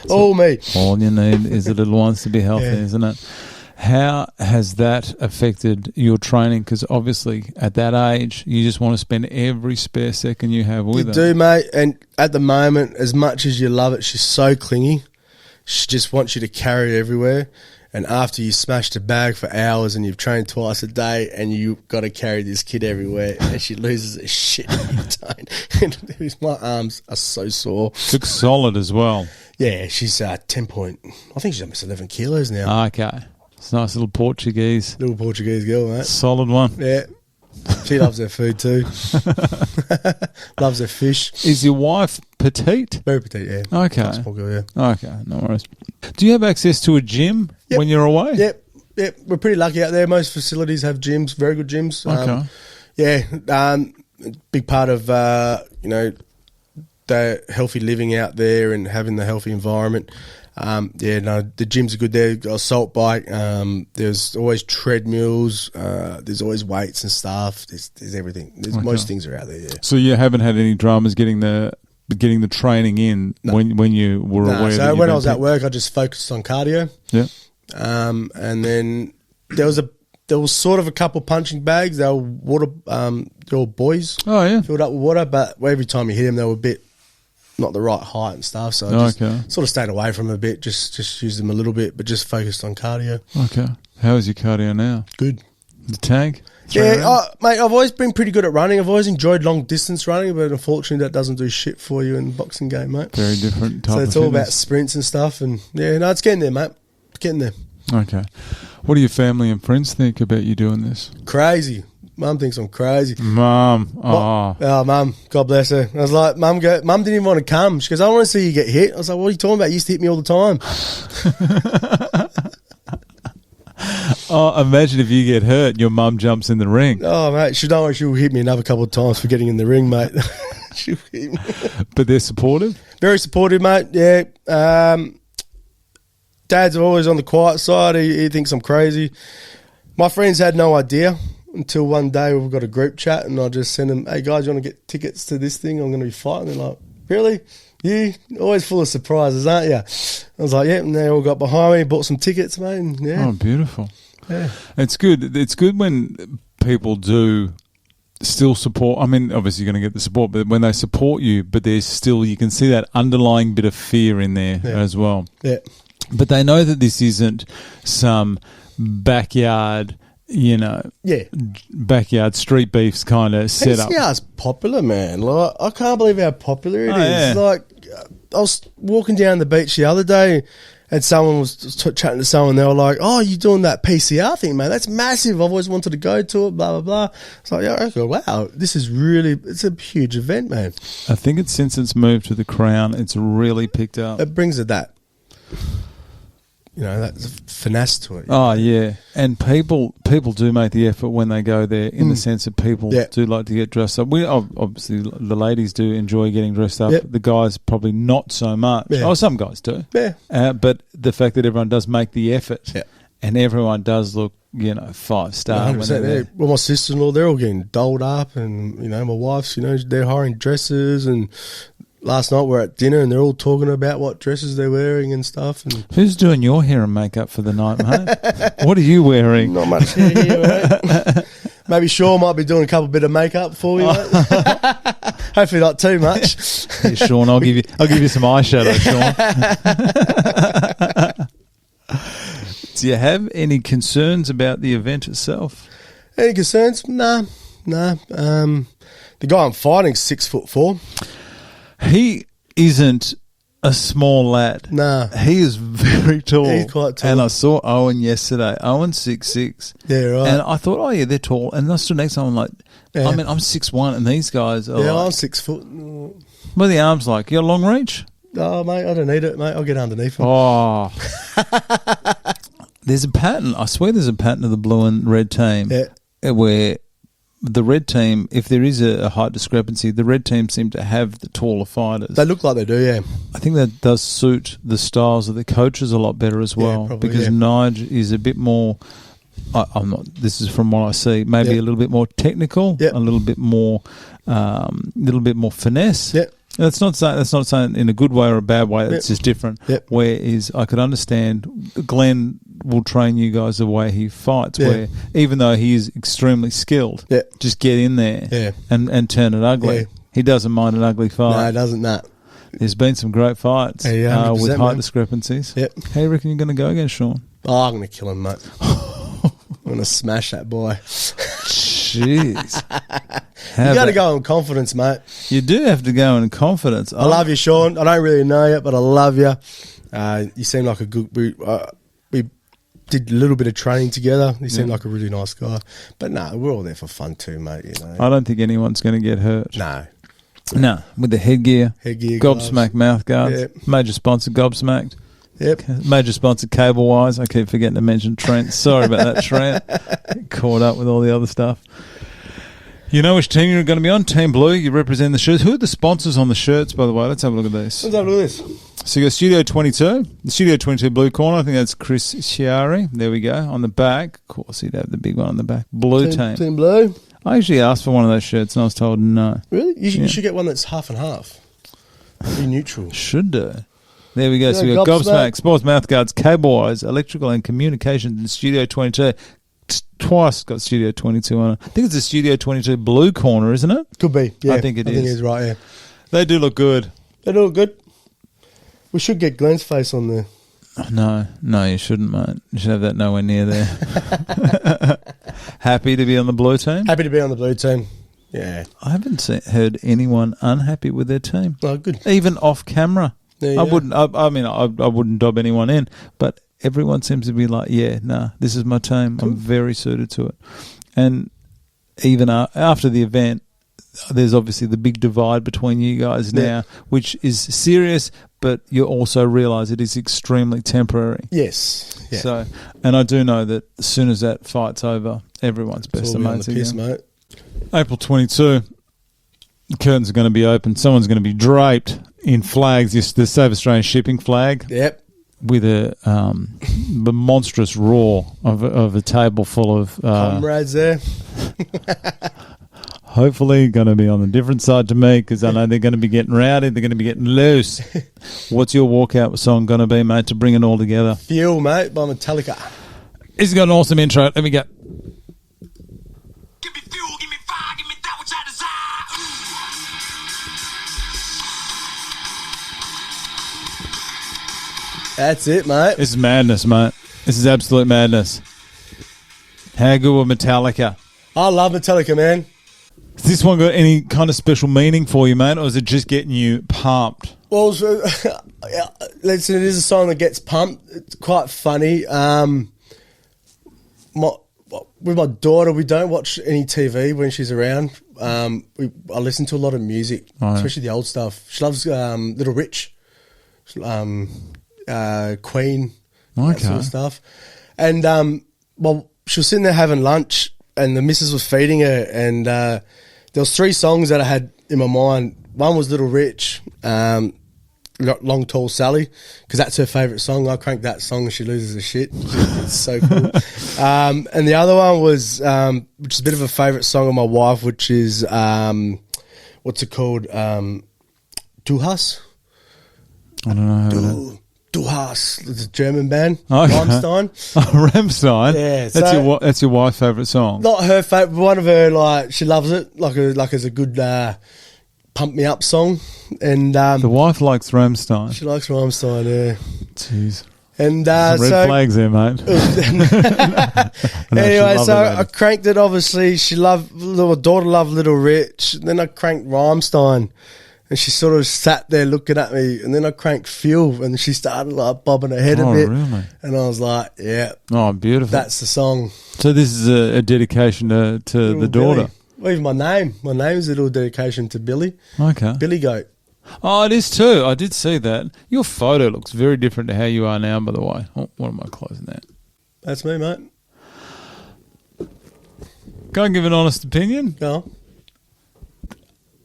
All me. All you need is the little ones to be healthy, isn't it? How has that affected your training? Because obviously at that age, you just want to spend every spare second you have with her. You do, mate. And at the moment, as much as you love it, she's so clingy. She just wants you to carry her everywhere. And after you smashed a bag for hours and you've trained twice a day and you've got to carry this kid everywhere and she loses her shit in your tone. My arms are so sore. Looks solid as well. Yeah, she's 10 point. I think she's almost 11 kilos now. Okay. It's a nice little Portuguese. Little Portuguese girl, mate. Solid one. Yeah. She loves her food too. Loves her fish. Is your wife petite? Very petite, yeah. Okay. Nice small girl, yeah. Okay, no worries. Do you have access to a gym Yep. when you're away? Yep. We're pretty lucky out there. Most facilities have gyms, very good gyms. Okay. Big part of the healthy living out there and having the healthy environment. The gyms are good there. Got a salt bike. There's always treadmills. There's always weights and stuff. There's everything. Most things are out there. Yeah. So you haven't had any dramas getting the training in when you were aware. So when I was at work, I just focused on cardio. Yeah. And then there was sort of a couple punching bags. They were water. They were boys. Oh yeah. Filled up with water, but every time you hit them, they were a bit not the right height and stuff. So I just sort of stayed away from them a bit. Just used them a little bit, but just focused on cardio. Okay. How is your cardio now? Good. The tank? Yeah, mate, I've always been pretty good at running. I've always enjoyed long distance running, but unfortunately that doesn't do shit for you in the boxing game, mate. Very different type of So it's all about sprints and stuff, and it's getting there, mate. It's getting there. Okay. What do your family and friends think about you doing this? Crazy. Mum thinks I'm crazy. Mum. Oh. Oh, Mum. God bless her. I was like, Mum didn't even want to come. She goes, I don't want to see you get hit. I was like, what are you talking about? You used to hit me all the time. Oh, imagine if you get hurt, your mum jumps in the ring. Oh, mate. She'll hit me another couple of times for getting in the ring, mate. She'll hit me. But they're supportive? Very supportive, mate. Yeah. Dad's always on the quiet side. He thinks I'm crazy. My friends had no idea until one day we've got a group chat and I just send them, hey, guys, you want to get tickets to this thing? I'm going to be fighting. They're like, really? You? Always full of surprises, aren't you? I was like, yeah. And they all got behind me, bought some tickets, mate. And yeah. Oh, beautiful. Yeah. It's good. It's good when people do still support. I mean, obviously you're going to get the support, but when they support you, but there's still, you can see that underlying bit of fear in there as well. Yeah. But they know that this isn't some backyard, backyard street beefs kind of setup. PCR's popular, man. Like, I can't believe how popular it is. Yeah. Like, I was walking down the beach the other day and someone was chatting to someone. They were like, oh, you doing that PCR thing, man? That's massive. I've always wanted to go to it, blah, blah, blah. It's like, I go, wow, this is it's a huge event, man. I think since it's moved to the Crown, it's really picked up. It brings it that. That's a finesse to it. Oh, yeah. And people do make the effort when they go there in the sense that people do like to get dressed up. We obviously, the ladies do enjoy getting dressed up. The guys probably not so much. Yeah. Oh, some guys do. Yeah. But the fact that everyone does make the effort and everyone does look, 5-star. 100%. Well, my sister-in-law, they're all getting dolled up and, my wife's, they're hiring dresses and... Last night we're at dinner and they're all talking about what dresses they're wearing and stuff. And who's doing your hair and makeup for the night, mate? What are you wearing? Not much hair here, mate. Maybe Sean might be doing a couple bit of makeup for you, mate. Hopefully not too much. Yeah, Sean, I'll give you some eyeshadow, Sean. Do you have any concerns about the event itself? Any concerns? Nah. The guy I'm fighting is 6'4". He isn't a small lad. Nah. He is very tall. He's quite tall. And I saw Owen yesterday. Owen's 6'6". Yeah, right. And I thought, oh, yeah, they're tall. And I stood next to him, I'm like, I mean, I'm 6'1", and these guys are I'm 6 foot. What are the arms like? You got long reach? Oh, mate, I don't need it, mate. I'll get underneath them. Oh. There's a pattern. I swear there's a pattern of the blue and red team where the red team, if there is a height discrepancy, the red team seem to have the taller fighters. They look like they do, yeah. I think that does suit the styles of the coaches a lot better as well. Probably, because Nige is a bit more... I'm not. This is from what I see. Maybe a little bit more technical, a little bit more finesse. Yeah. That's not saying in a good way or a bad way. It's just different. Whereas I could understand Glenn will train you guys the way he fights. Where even though he is extremely skilled, just get in there and turn it ugly. Yeah. He doesn't mind an ugly fight. No, he doesn't. That. There's been some great fights with height discrepancies. Yep. How do you reckon you're going to go against Sean? Oh, I'm going to kill him, mate. I'm going to smash that boy. Jeez. You got to go in confidence, mate. You do have to go in confidence. I love you, Sean. I don't really know you, but I love you. You seem like a good... did a little bit of training together. He seemed like a really nice guy. But no, we're all there for fun too, mate. You know. I don't think anyone's going to get hurt. No, with the headgear, gloves. Gobsmack mouth guards, major sponsor Gobsmacked. Yep. Major sponsor Cable Wise. I keep forgetting to mention Trent. Sorry about that, Trent. Caught up with all the other stuff. You know which team you're going to be on? Team Blue. You represent the shirts. Who are the sponsors on the shirts, by the way? Let's have a look at this. Let's have a look at this. So you got Studio 22. The Studio 22 blue corner. I think that's Chris Chiari. There we go. On the back. Of course, he'd have the big one on the back. Blue team. Team Blue. I actually asked for one of those shirts and I was told no. Really? You should get one that's half and half. Be neutral. Should do. There we go. So we got Gobsmack, Sports Mouthguards, Cable Wise, Electrical and Communications, and Studio 22. Twice got Studio 22 on it. I think it's a Studio 22 blue corner, isn't it? Could be, yeah. I think it is. I think it's right, yeah. They do look good. They do look good. We should get Glenn's face on there. No, you shouldn't, mate. You should have that nowhere near there. Happy to be on the blue team? Happy to be on the blue team, yeah. I haven't heard anyone unhappy with their team. Oh, good. Even off camera. I wouldn't. I mean, I wouldn't dob anyone in, but everyone seems to be like, this is my team. Cool. I'm very suited to it. And even after the event, there's obviously the big divide between you guys now, which is serious, but you also realise it is extremely temporary. Yes. Yeah. So, and I do know that as soon as that fight's over, everyone's best of mates again. Mate. April 22, the curtains are going to be open. Someone's going to be draped in flags, the Save Australian Shipping flag. Yep. With a monstrous roar of a table full of comrades there. Hopefully going to be on a different side to me because I know they're going to be getting rowdy. They're going to be getting loose. What's your walkout song going to be, mate, to bring it all together? Fuel, mate, by Metallica. He's got an awesome intro. Let me go. Give me fuel, give me fire, give me that which I desire. That's it, mate. This is madness, mate. This is absolute madness. How good were Metallica? I love Metallica, man. Has this one got any kind of special meaning for you, mate, or is it just getting you pumped? Well, listen, it is a song that gets pumped. It's quite funny. With my daughter, we don't watch any TV when she's around. I listen to a lot of music, especially the old stuff. She loves Little Rich, Queen, that sort of stuff. And she was sitting there having lunch, and the missus was feeding her, and there was 3 songs that I had in my mind. One was Little Rich, we got Long Tall Sally, because that's her favourite song. I crank that song and she loses her shit. It's so cool. And the other one was, which is a bit of a favourite song of my wife, which is, what's it called? Du Hast? I don't know. Du Hast. It's a German band. Okay. Rammstein. Oh, Rammstein? Yeah. That's your wife's favourite song? Not her favourite, but one of her, like, she loves it. Like as a good pump me up song. And the wife likes Rammstein. She likes Rammstein, yeah. Jeez. And some red flags there, mate. Anyway, so I cranked it. Obviously, my daughter loved Little Rich. And then I cranked Rammstein, and she sort of sat there looking at me. And then I cranked Fuel, and she started like bobbing her head a bit. Really? And I was like, yeah, beautiful. that's the song. So this is a dedication to the daughter. Billy. Well, even my name is a little dedication to Billy. Okay, Billy Goat. Oh, it is too. I did see that. Your photo looks very different to how you are now, by the way. Oh, what am I closing that? That's me, mate. Go and give an honest opinion. Go.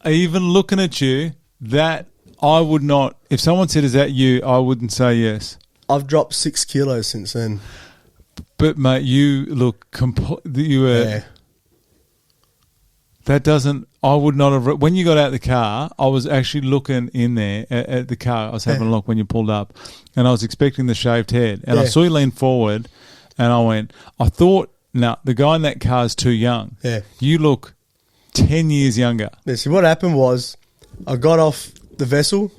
Even looking at you, that I would not. If someone said, "Is that you?" I wouldn't say yes. I've dropped 6 kilos since then. But mate, you look Yeah. That doesn't. I would not have. When you got out the car, I was actually looking in there at the car. I was having a look when you pulled up, and I was expecting the shaved head. And I saw you lean forward, and I went. I thought, no, the guy in that car is too young. Yeah, you look 10 years younger. Yeah, see, what happened was, I got off the vessel.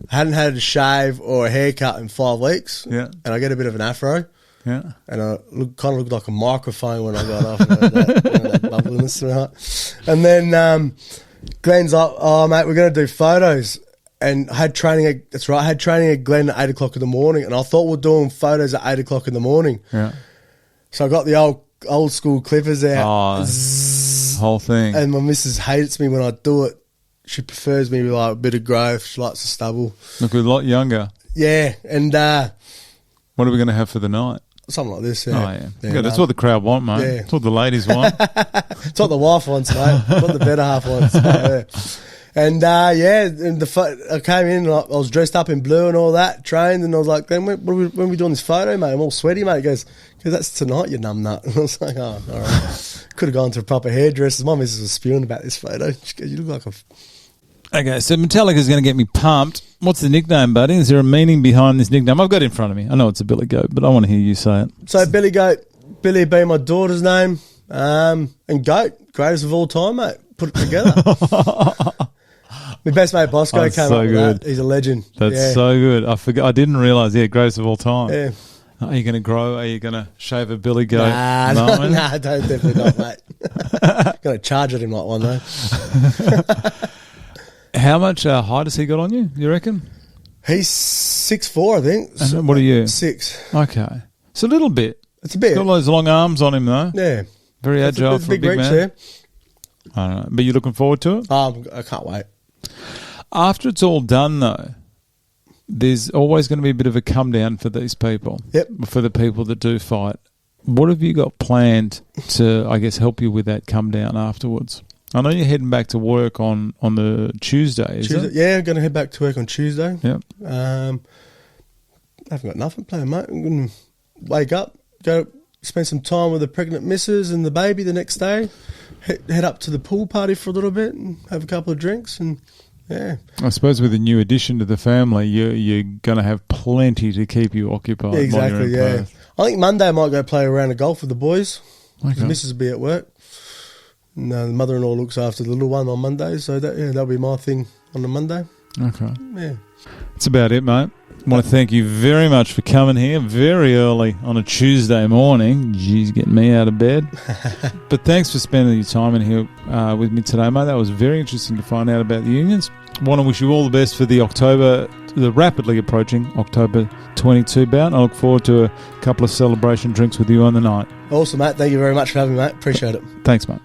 I hadn't had a shave or a haircut in 5 weeks. Yeah, and I get a bit of an afro. Yeah, and I kind of looked like a microphone when I got off. That bubbliness, right? And then Glenn's like, "Oh, mate, we're going to do photos." And I had training. I had training at Glenn at 8 o'clock in the morning, and I thought we're doing photos at 8 o'clock in the morning. Yeah. So I got the old school clippers out. Oh, Zzz. whole thing. And my missus hates me when I do it. She prefers me with like a bit of growth. She likes the stubble. Look a lot younger. Yeah, and What are we going to have for the night? something like this. Oh, Yeah. yeah. Good. That's what the crowd want, mate. Yeah. That's what the ladies want. It's what the wife wants, mate. It's what the better half wants. Yeah. And I came in and I was dressed up in blue and all that, trained, and I was like, "Then when are we doing this photo, mate? I'm all sweaty, mate." He goes, "Because that's tonight, you numb nut." And I was like, "Oh, all right." Could have gone to a proper hairdresser. My missus was spewing about this photo. She goes, "You look like a..." Okay, so Metallica's going to get me pumped. What's the nickname, buddy? Is there a meaning behind this nickname? I've got it in front of me. I know it's a Billy Goat, but I want to hear you say it. So Billy Goat, Billy being my daughter's name, and Goat, greatest of all time, mate. Put it together. My best mate Bosco That's came so up with good. that. He's a legend. That's so good. I didn't realise, greatest of all time. Yeah. Are you going to grow? Are you going to shave a Billy Goat? Nah, definitely not, mate. Going to charge at him like one, though. How much height has he got on you, you reckon? He's 6'4", I think. And what are you? 6. Okay. It's a little bit. It's a bit. He's got those long arms on him, though. Yeah. Very agile It's for a big reach man. there. I don't know. But you're looking forward to it? I can't wait. After it's all done, though, there's always going to be a bit of a come down for these people. Yep. For the people that do fight. What have you got planned to, I guess, help you with that come down afterwards? I know you're heading back to work on the Tuesday, is it? Yeah, I'm going to head back to work on Tuesday. Yep. I haven't got nothing planned, mate. I'm going to wake up, go spend some time with the pregnant missus and the baby the next day, head up to the pool party for a little bit and have a couple of drinks and, yeah. I suppose with a new addition to the family, you're going to have plenty to keep you occupied. Yeah, exactly, yeah. Perth. I think Monday I might go play a round of golf with the boys. Okay. The missus will be at work. No, the mother-in-law looks after the little one on Monday, so that'll be my thing on the Monday. Okay. Yeah. That's about it, mate. I want to thank you very much for coming here very early on a Tuesday morning. Jeez, getting me out of bed. But thanks for spending your time in here with me today, mate. That was very interesting to find out about the unions. I want to wish you all the best for the rapidly approaching October 22 bout. I look forward to a couple of celebration drinks with you on the night. Awesome, mate. Thank you very much for having me, mate. Appreciate it. Thanks, mate.